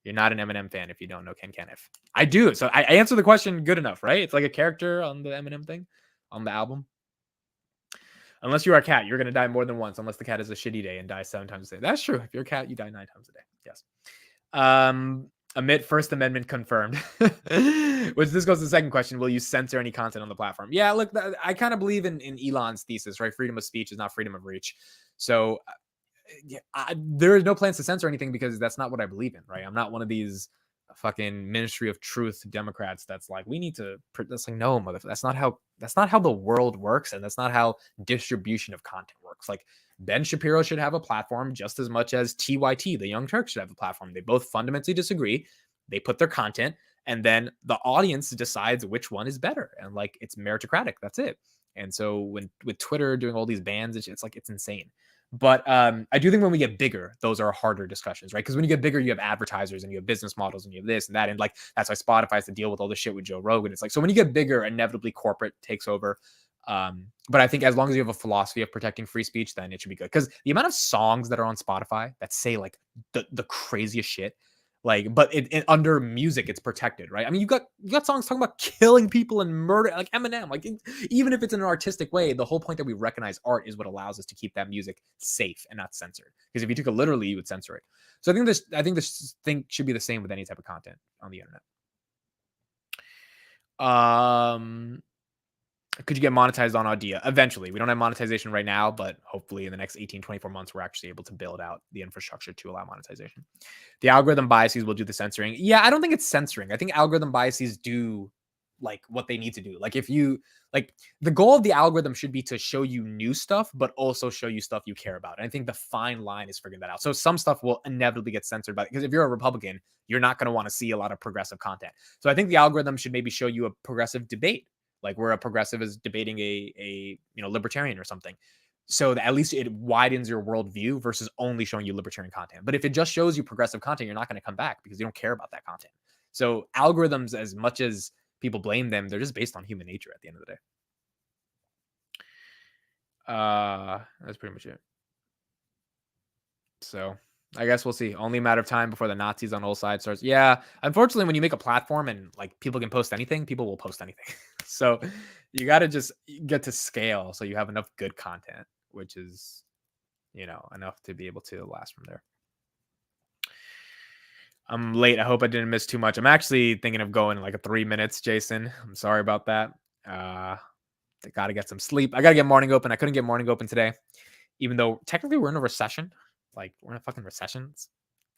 S1: You're not an Eminem fan if you don't know Ken Kenneth. I do. So I answer the question good enough, right? It's like a character on the Eminem thing on the album. Unless you are a cat, you're going to die more than once, unless the cat has a shitty day and dies 7 times a day. That's true. If you're a cat, you die 9 times a day. Yes. Amid First Amendment confirmed. Which this goes to the second question. Will you censor any content on the platform? Yeah, look, I kind of believe in Elon's thesis, right? Freedom of speech is not freedom of reach. So there is no plans to censor anything because that's not what I believe in, right? I'm not one of these fucking Ministry of Truth Democrats that's like, we need to, that's like, no, motherfucker, that's not how the world works. And that's not how distribution of content works. Like Ben Shapiro should have a platform just as much as TYT, the Young Turks, should have a platform. They both fundamentally disagree. They put their content and then the audience decides which one is better. And like, it's meritocratic. That's it. And so when with Twitter doing all these bans, it's like, it's insane. But I do think when we get bigger, those are harder discussions, right? Because when you get bigger, you have advertisers and you have business models and you have this and that. And like, that's why Spotify has to deal with all this shit with Joe Rogan. It's like, so when you get bigger, inevitably corporate takes over. But I think as long as you have a philosophy of protecting free speech, then it should be good. Because the amount of songs that are on Spotify that say like the craziest shit, like, but under music, it's protected, right? I mean, you got songs talking about killing people and murder, like Eminem. Like, even if it's in an artistic way, the whole point that we recognize art is what allows us to keep that music safe and not censored. Because if you took it literally, you would censor it. So I think this thing should be the same with any type of content on the internet. Could you get monetized on Audia? Eventually. We don't have monetization right now, but hopefully in the next 18, 24 months, we're actually able to build out the infrastructure to allow monetization. The algorithm biases will do the censoring. Yeah, I don't think it's censoring. I think algorithm biases do like what they need to do. Like if you like the goal of the algorithm should be to show you new stuff, but also show you stuff you care about. And I think the fine line is figuring that out. So some stuff will inevitably get censored by because if you're a Republican, you're not going to want to see a lot of progressive content. So I think the algorithm should maybe show you a progressive debate, like where a progressive is debating a libertarian or something. So that at least it widens your worldview versus only showing you libertarian content. But if it just shows you progressive content, you're not going to come back because you don't care about that content. So algorithms, as much as people blame them, they're just based on human nature at the end of the day. That's pretty much it. So I guess we'll see. Only a matter of time before the Nazis on all sides starts. Yeah, unfortunately, when you make a platform and like people can post anything, people will post anything. So you got to just get to scale so you have enough good content, which is, enough to be able to last from there. I'm late. I hope I didn't miss too much. I'm actually thinking of going like 3 minutes, Jason. I'm sorry about that. I got to get some sleep. I got to get morning open. I couldn't get morning open today, even though technically we're in a recession. Like we're in a fucking recession. It's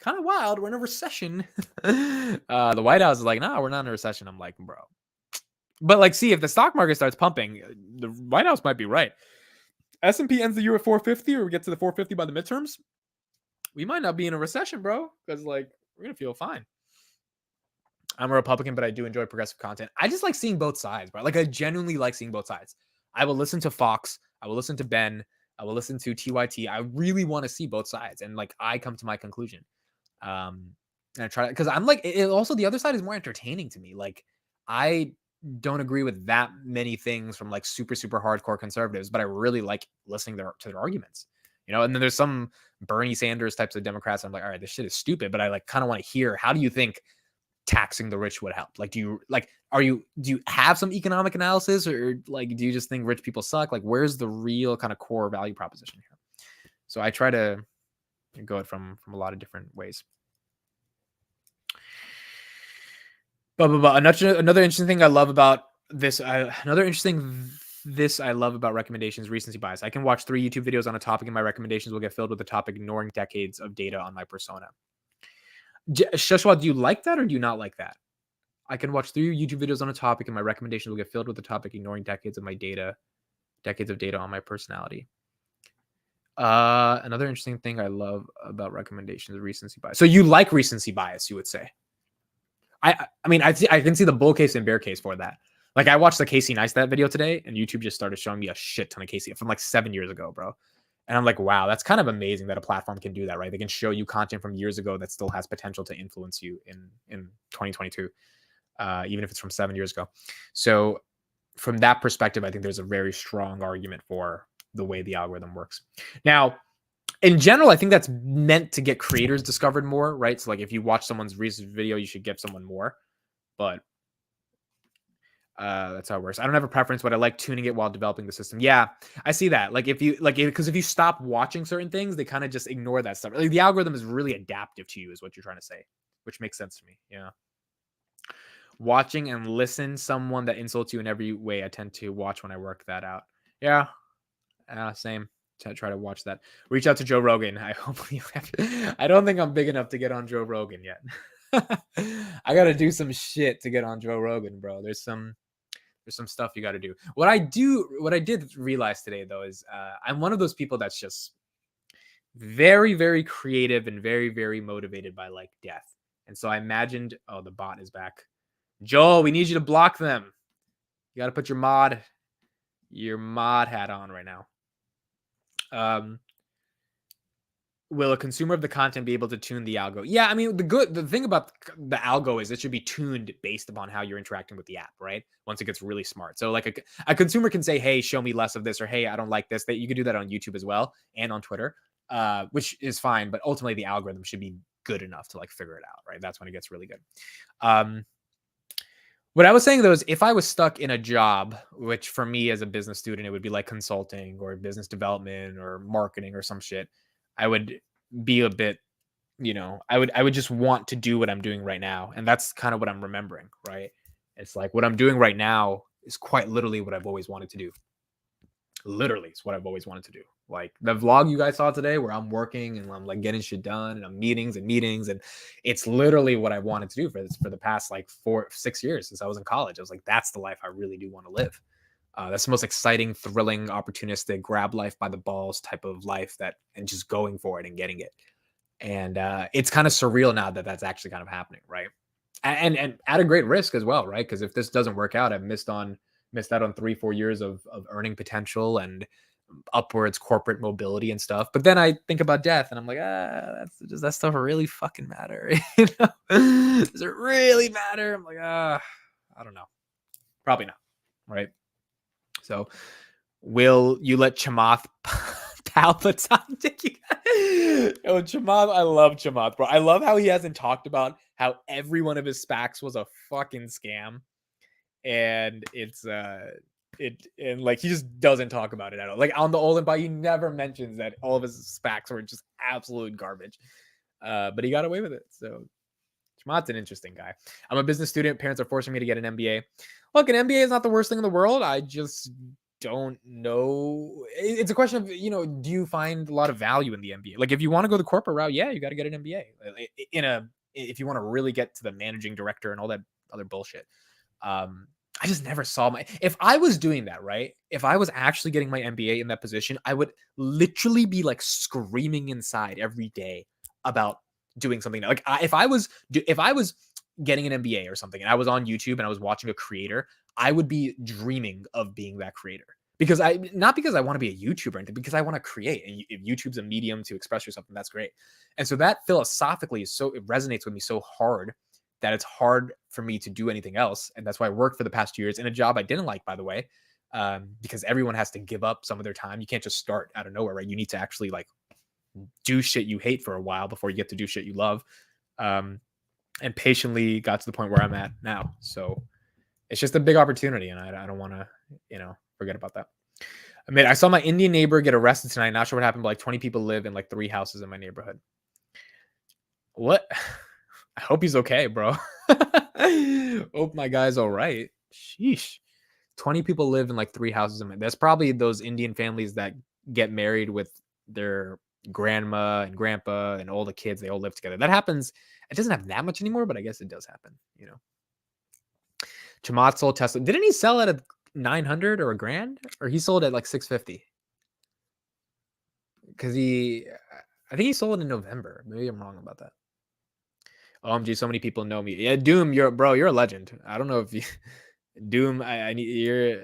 S1: kind of wild. We're in a recession. The White House is like, no, we're not in a recession. I'm like, bro. But like, see, if the stock market starts pumping, the White House might be right. S&P ends the year at 450, or we get to the 450 by the midterms. We might not be in a recession, bro, because like we're gonna feel fine. I'm a Republican, but I do enjoy progressive content. I just like seeing both sides, bro. Like I genuinely like seeing both sides. I will listen to Fox. I will listen to Ben. I will listen to TYT. I really want to see both sides, and like I come to my conclusion. And I try because I'm like also the other side is more entertaining to me. Like I don't agree with that many things from like super hardcore conservatives, but I really like listening to their arguments. And then there's some Bernie Sanders types of Democrats. I'm like, all right, this shit is stupid, but I like kind of want to hear how do you think taxing the rich would help? Like, do you have some economic analysis, or like do you just think rich people suck? Like, where's the real kind of core value proposition here? So I try to go it from a lot of different ways. But another interesting thing I love about this, I love about recommendations, recency bias. I can watch 3 YouTube videos on a topic and my recommendations will get filled with the topic, ignoring decades of data on my persona. Shashwa, do you like that or do you not like that? I can watch 3 YouTube videos on a topic and my recommendations will get filled with the topic, ignoring decades of data on my personality. Another interesting thing I love about recommendations is recency bias. So you like recency bias, you would say? I mean, I can see the bull case and bear case for that. Like I watched the Casey Neistat video today, and YouTube just started showing me a shit ton of Casey from like 7 years ago, bro. And I'm like, wow, that's kind of amazing that a platform can do that, right? They can show you content from years ago that still has potential to influence you in 2022, even if it's from 7 years ago. So from that perspective, I think there's a very strong argument for the way the algorithm works. Now, in general, I think that's meant to get creators discovered more, right? So like if you watch someone's recent video, you should give someone more. But that's how it works. I don't have a preference, but I like tuning it while developing the system. Yeah, I see that. Like if you stop watching certain things, they kind of just ignore that stuff. Like the algorithm is really adaptive to you, is what you're trying to say, which makes sense to me. Yeah. Watching and listen someone that insults you in every way, I tend to watch when I work that out. Yeah. Same. Try to watch that. Reach out to Joe Rogan. I hope I don't think I'm big enough to get on Joe Rogan yet. I gotta do some shit to get on Joe Rogan, bro. There's some stuff you gotta do. What I did realize today though is I'm one of those people that's just very, very creative and very, very motivated by like death. And so I imagined, oh, the bot is back. Joel, we need you to block them. You gotta put your mod hat on right now. Will a consumer of the content be able to tune the algo? Yeah, I mean, the thing about the algo is it should be tuned based upon how you're interacting with the app, right? Once it gets really smart. So like a consumer can say, hey, show me less of this, or hey, I don't like this. That you can do that on YouTube as well and on Twitter, which is fine. But ultimately the algorithm should be good enough to like figure it out, right? That's when it gets really good. What I was saying though is if I was stuck in a job, which for me as a business student, it would be like consulting or business development or marketing or some shit, I would be a bit, I would just want to do what I'm doing right now. And that's kind of what I'm remembering, right? It's like what I'm doing right now is quite literally what I've always wanted to do. Literally, it's what I've always wanted to do. Like the vlog you guys saw today, where I'm working and I'm like getting shit done, and I'm meetings, and it's literally what I wanted to do for the past like 4-6 years since I was in college. I was like, that's the life I really do want to live. That's the most exciting, thrilling, opportunistic, grab life by the balls type of life and just going for it and getting it. And it's kind of surreal now that that's actually kind of happening, right? And at a great risk as well, right? Because if this doesn't work out, I've missed out on 3-4 years of earning potential and upwards corporate mobility and stuff. But then I think about death and I'm like, does that stuff really fucking matter? Does it really matter? I'm like, I don't know. Probably not, right? So will you let Chamath Palpatine take you? Oh, Chamath, I love Chamath, bro. I love how he hasn't talked about how every one of his SPACs was a fucking scam. And and like he just doesn't talk about it at all. Like on the Olin Buy, he never mentions that all of his SPACs were just absolute garbage. But he got away with it. So Chamath's an interesting guy. I'm a business student. Parents are forcing me to get an MBA. Look, an MBA is not the worst thing in the world. I just don't know. It's a question of, do you find a lot of value in the MBA? Like if you want to go the corporate route, yeah, you got to get an MBA. If you want to really get to the managing director and all that other bullshit. I just never saw if I was doing that, right? If I was actually getting my MBA in that position, I would literally be like screaming inside every day about doing something. Like if I was getting an MBA or something and I was on YouTube and I was watching a creator, I would be dreaming of being that creator. Because not because I want to be a YouTuber or anything, because I want to create. And if YouTube's a medium to express yourself, then that's great. And so that philosophically it resonates with me so hard that it's hard for me to do anything else. And that's why I worked for the past 2 years in a job I didn't like, by the way, because everyone has to give up some of their time. You can't just start out of nowhere, right? You need to actually like do shit you hate for a while before you get to do shit you love. And patiently got to the point where I'm at now. So it's just a big opportunity. And I don't want to, forget about that. I saw my Indian neighbor get arrested tonight. Not sure what happened, but like 20 people live in like 3 houses in my neighborhood. What? I hope he's okay, bro. Hope my guy's all right. Sheesh. 20 people live in like 3 houses. That's probably those Indian families that get married with their grandma and grandpa and all the kids. They all live together. That happens. It doesn't happen that much anymore, but I guess it does happen, Chamath sold Tesla. Didn't he sell at a 900 or a grand? Or he sold at like 650? Because I think he sold it in November. Maybe I'm wrong about that. OMG, so many people know me. Yeah, Doom, you're a legend. I don't know if you Doom, I need you're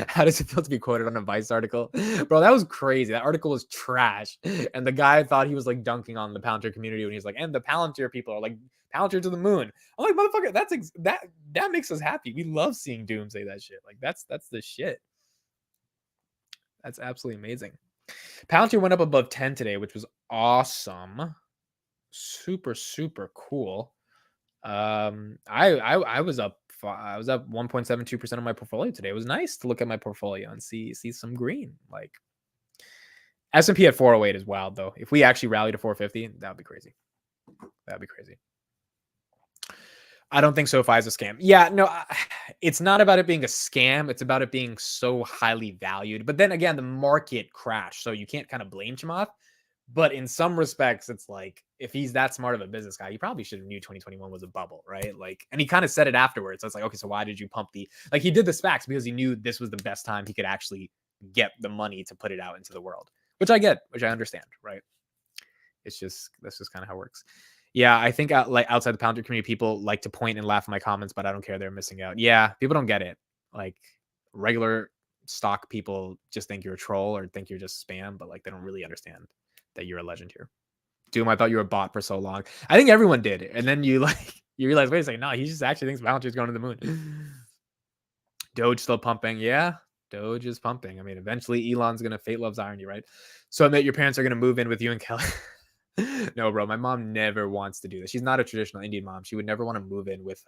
S1: how does it feel to be quoted on a Vice article? Bro, that was crazy. That article was trash. And the guy thought he was like dunking on the Palantir community when he's like, and the Palantir people are like Palantir to the moon. I'm like, motherfucker, that makes us happy. We love seeing Doom say that shit. Like that's the shit. That's absolutely amazing. Palantir went up above 10 today, which was awesome. Super, super cool. I was up 1.72% of my portfolio today. It was nice to look at my portfolio and see some green. Like S&P at 408 is wild though. If we actually rally to 450, that would be crazy. I don't think SoFi is a scam. Yeah, no, it's not about it being a scam. It's about it being so highly valued. But then again, the market crashed, so you can't kind of blame Chamath. But in some respects, it's like if he's that smart of a business guy, he probably should have knew 2021 was a bubble, right? Like, and he kind of said it afterwards. So it's like, okay, so why did you pump like he did the SPACs because he knew this was the best time he could actually get the money to put it out into the world, which I get, which I understand, right? That's just kind of how it works. Yeah, I think like outside the Palantir community, people like to point and laugh at my comments, but I don't care. They're missing out. Yeah, people don't get it. Like regular stock people just think you're a troll or think you're just spam, but like they don't really understand that you're a legend here. Doom, I thought you were a bot for so long. I think everyone did. And then you realize, wait a second, no, he just actually thinks Palantir's going to the moon. Doge still pumping. Yeah, Doge is pumping. I mean, eventually Elon's going to fate loves irony, right? So I admit your parents are going to move in with you and Kelly. No, bro, my mom never wants to do this. She's not a traditional Indian mom. She would never want to move in with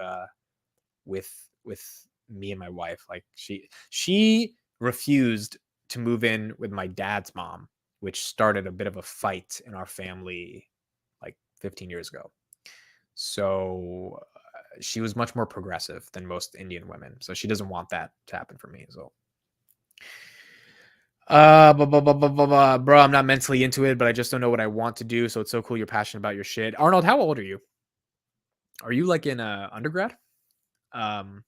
S1: me and my wife. Like she refused to move in with my dad's mom, which started a bit of a fight in our family like 15 years ago. So she was much more progressive than most Indian women. So she doesn't want that to happen for me. So bro, I'm not mentally into it, but I just don't know what I want to do. So it's so cool you're passionate about your shit. Arnold, how old are you? Are you like in undergrad? Um,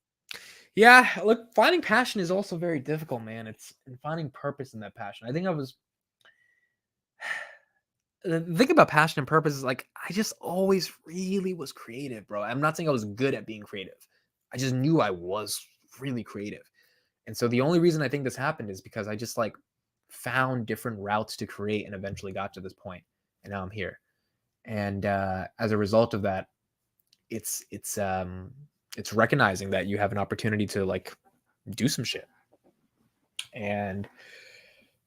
S1: yeah, look, finding passion is also very difficult, man. It's finding purpose in that passion. I think I was the thing about passion and purpose is like I just always really was creative, bro. I'm not saying I was good at being creative. I just knew I was really creative. And so the only reason I think this happened is because I just like found different routes to create and eventually got to this point. And now I'm here. And as a result of that, it's recognizing that you have an opportunity to like do some shit. And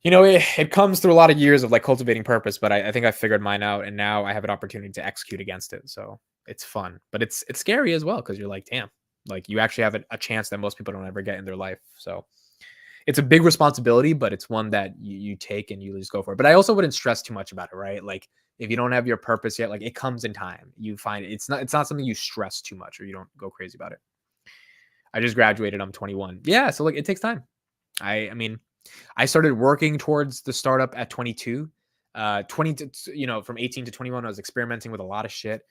S1: it comes through a lot of years of like cultivating purpose, but I think I figured mine out, and now I have an opportunity to execute against it. So it's fun, but it's scary as well because you're like, damn, like you actually have a chance that most people don't ever get in their life. So it's a big responsibility, but it's one that you take and you just go for it. But I also wouldn't stress too much about it, right? Like if you don't have your purpose yet, like it comes in time. You find it's not something you stress too much or you don't go crazy about it. I just graduated. I'm 21. Yeah, so like it takes time. I mean, I started working towards the startup at 22. 20 to, from 18 to 21, I was experimenting with a lot of shit.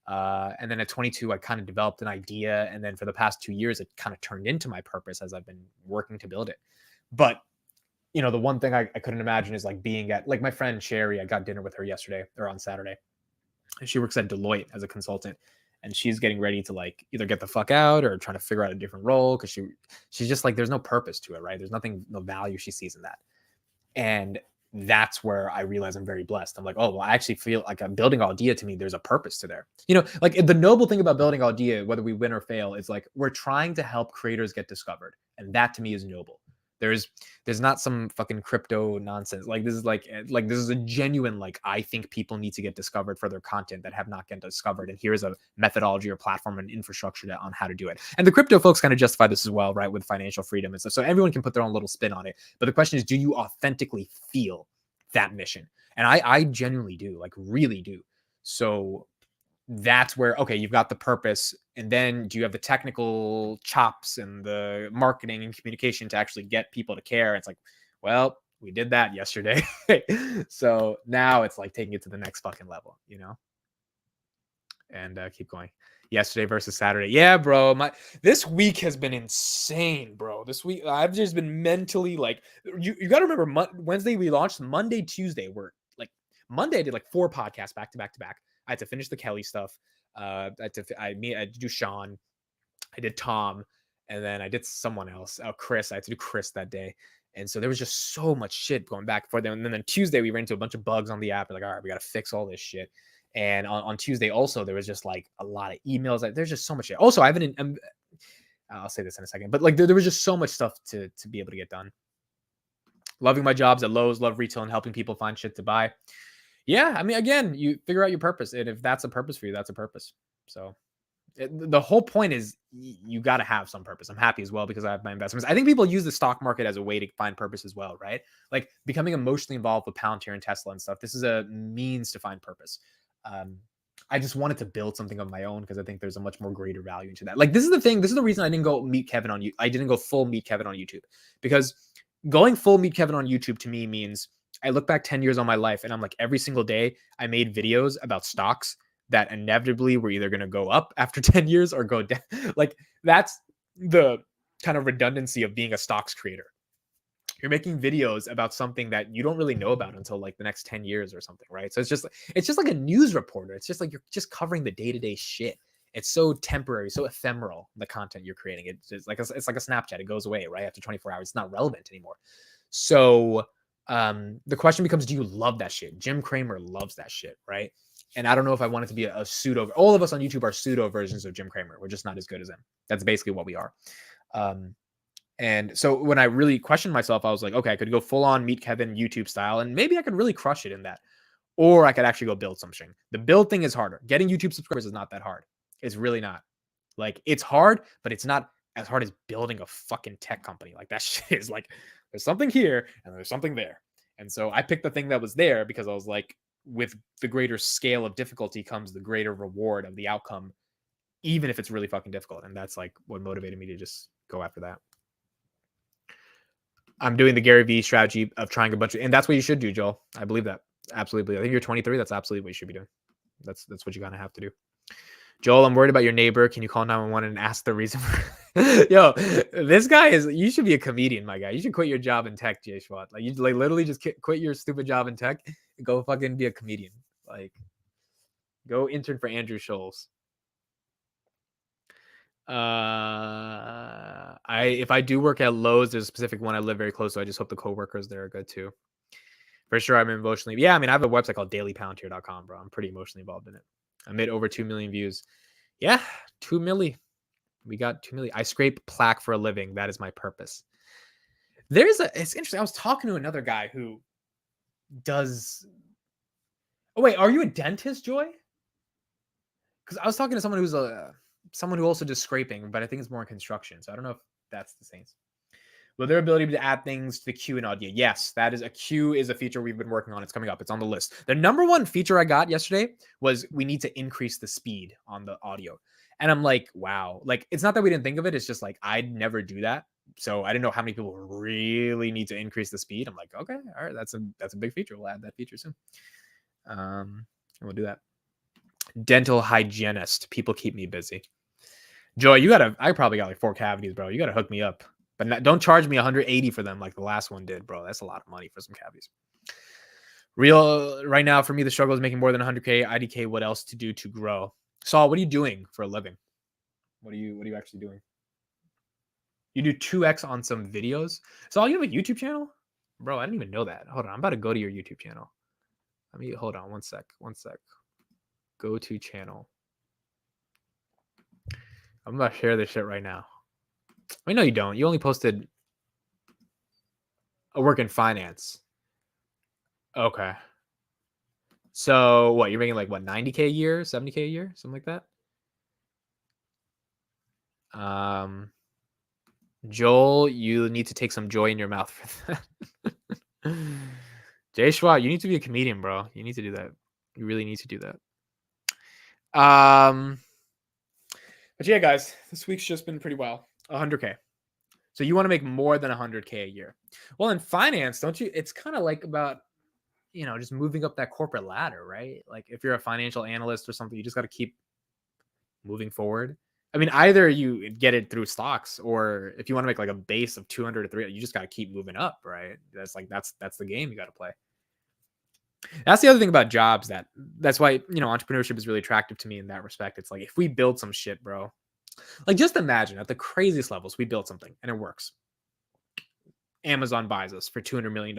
S1: And then at 22, I kind of developed an idea. And then for the past 2 years, it kind of turned into my purpose as I've been working to build it. But, the one thing I couldn't imagine is like being at like my friend Sherry. I got dinner with her yesterday or on Saturday. She works at Deloitte as a consultant, and she's getting ready to like either get the fuck out or trying to figure out a different role because she's just like there's no purpose to it, right? There's no value she sees in that. And that's where I realize I'm very blessed. I'm like, oh well, I actually feel like I'm building Aldea. To me, there's a purpose to there. Like the noble thing about building Aldea, whether we win or fail, is like we're trying to help creators get discovered, and that to me is noble. There's not some fucking crypto nonsense. Like this is like this is a genuine like I think people need to get discovered for their content that have not get discovered, and here's a methodology or platform and infrastructure on how to do it. And the crypto folks kind of justify this as well, right, with financial freedom and stuff. So everyone can put their own little spin on it. But the question is, do you authentically feel that mission? And I genuinely do, like really do. So that's where, okay, you've got the purpose, and then do you have the technical chops and the marketing and communication to actually get people to care? It's like, well, we did that yesterday. So now it's like taking it to the next fucking level, and keep going. Yesterday versus Saturday. Yeah, bro. This week has been insane, bro. This week I've just been mentally like you got to remember Wednesday we launched. Monday, Tuesday we're like Monday I did like 4 podcasts back to back to back. I had to finish the Kelly stuff. I had to do Sean. I did Tom, and then I did someone else. Chris. I had to do Chris that day. And so there was just so much shit going back and forth. And then Tuesday we ran into a bunch of bugs on the app. We're like, all right, we got to fix all this shit. And on Tuesday also there was just like a lot of emails. Like, there's just so much shit. Also, I haven't. I'll say this in a second, but like there was just so much stuff to be able to get done. Loving my jobs at Lowe's, love retail and helping people find shit to buy. Yeah, I mean, again, you figure out your purpose, and if that's a purpose for you, that's a purpose. So the whole point is you got to have some purpose. I'm happy as well because I have my investments. I think people use the stock market as a way to find purpose as well, right? Like becoming emotionally involved with Palantir and Tesla and stuff. This is a means to find purpose. I just wanted to build something of my own because I think there's a much more greater value into that. Like this is the thing. This is the reason I didn't go meet Kevin on you. I didn't go full meet Kevin on YouTube, because going full meet Kevin on YouTube to me means I look back 10 years on my life and I'm like, every single day I made videos about stocks that inevitably were either going to go up after 10 years or go down. Like that's the kind of redundancy of being a stocks creator. You're making videos about something that you don't really know about until like the next 10 years or something, right? So it's just like a news reporter. It's just like you're just covering the day-to-day shit. It's so temporary, so ephemeral, the content you're creating. It's like a Snapchat. It goes away, right? After 24 hours, it's not relevant anymore. So the question becomes, do you love that shit? Jim Cramer loves that shit, right? And I don't know if I want it to be a pseudo. All of us on YouTube are pseudo versions of Jim Cramer. We're just not as good as him. That's basically what we are. And so when I really questioned myself, I was like, okay, I could go full on meet Kevin YouTube style, and maybe I could really crush it in that. Or I could actually go build something. The build thing is harder. Getting YouTube subscribers is not that hard. It's really not. Like, it's hard, but it's not as hard as building a fucking tech company. Like, that shit is like, there's something here and there's something there. And so I picked the thing that was there because I was like, with the greater scale of difficulty comes the greater reward of the outcome even if it's really fucking difficult. And that's like what motivated me to just go after that. I'm doing the Gary Vee strategy of trying a bunch of, and that's what you should do, Joel. I believe that. Absolutely. I think you're 23. That's absolutely what you should be doing. That's what you gotta have to do. Joel, I'm worried about your neighbor. Can you call 911 and ask the reason? Yo, this guy is. You should be a comedian, my guy. You should quit your job in tech, Jay Schwat. Like you, like literally just quit your stupid job in tech and go fucking be a comedian. Like, go intern for Andrew Scholes. If I do work at Lowe's, there's a specific one I live very close to. I just hope the coworkers there are good too. For sure, I'm emotionally. Yeah, I mean, I have a website called dailypalantir.com, bro. I'm pretty emotionally involved in it. I made over 2 million views. Yeah, 2 milli. We got 2 milli. I scrape plaque for a living. That is my purpose. It's interesting. I was talking to another guy who does. Oh, wait, are you a dentist, Joy? Because I was talking to someone someone who also does scraping, but I think it's more in construction. So I don't know if that's the same. Will their ability to add things to the queue in audio? Yes, that is a queue is a feature we've been working on. It's coming up. It's on the list. The number one feature I got yesterday was we need to increase the speed on the audio. And I'm like, wow. Like, it's not that we didn't think of it. It's just like, I'd never do that. So I didn't know how many people really need to increase the speed. I'm like, okay, all right. That's a big feature. We'll add that feature soon. We'll do that. Dental hygienist. People keep me busy. Joy, I probably got like 4 cavities, bro. You got to hook me up. But don't charge me 180 for them like the last one did, bro. That's a lot of money for some cavities. Real right now for me, the struggle is making more than 100K. IDK, what else to do to grow? Saul, what are you doing for a living? What are you actually doing? You do 2x on some videos. Saul, you have a YouTube channel? Bro, I didn't even know that. Hold on. I'm about to go to your YouTube channel. Hold on one sec. Go to channel. I'm about to share this shit right now. I mean, no, you don't. You only posted a work in finance. Okay. So what, you're making like what, 90K a year, 70K a year, something like that? Joel, you need to take some joy in your mouth for that. Jay Schwab, you need to be a comedian, bro. You need to do that. You really need to do that. But yeah, guys, this week's just been pretty well. 100K. So you want to make more than 100K a year. Well, in finance, don't you? It's kind of like about, just moving up that corporate ladder, right? Like if you're a financial analyst or something, you just got to keep moving forward. I mean, either you get it through stocks, or if you want to make like a base of 200 to 300, you just got to keep moving up, right? That's the game you got to play. That's the other thing about jobs that's why, entrepreneurship is really attractive to me in that respect. It's like, if we build some shit, bro, like just imagine at the craziest levels, we build something and it works. Amazon buys us for $200 million.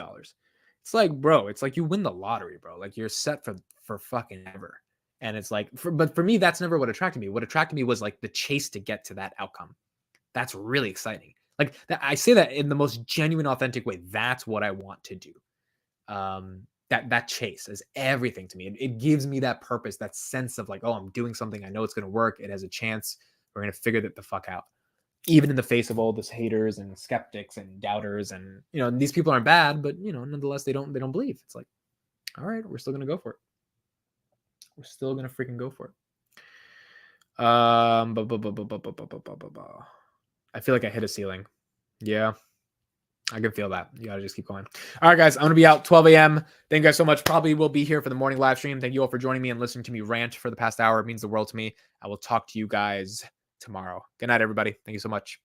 S1: It's like, bro, it's like you win the lottery, bro. Like you're set for fucking ever. And it's like, but for me, that's never what attracted me. What attracted me was like the chase to get to that outcome. That's really exciting. Like I say that in the most genuine, authentic way. That's what I want to do. That chase is everything to me. It gives me that purpose, that sense of like, oh, I'm doing something. I know it's going to work. It has a chance. We're going to figure that the fuck out. Even in the face of all this haters and skeptics and doubters, and these people aren't bad, but nonetheless they don't believe. It's like, all right, we're still gonna go for it. We're still gonna freaking go for it. I feel like I hit a ceiling. Yeah, I can feel that. You gotta just keep going. All right, guys, I'm gonna be out 12 a.m. Thank you guys so much. Probably will be here for the morning live stream. Thank you all for joining me and listening to me rant for the past hour. It means the world to me. I will talk to you guys tomorrow. Good night, everybody. Thank you so much.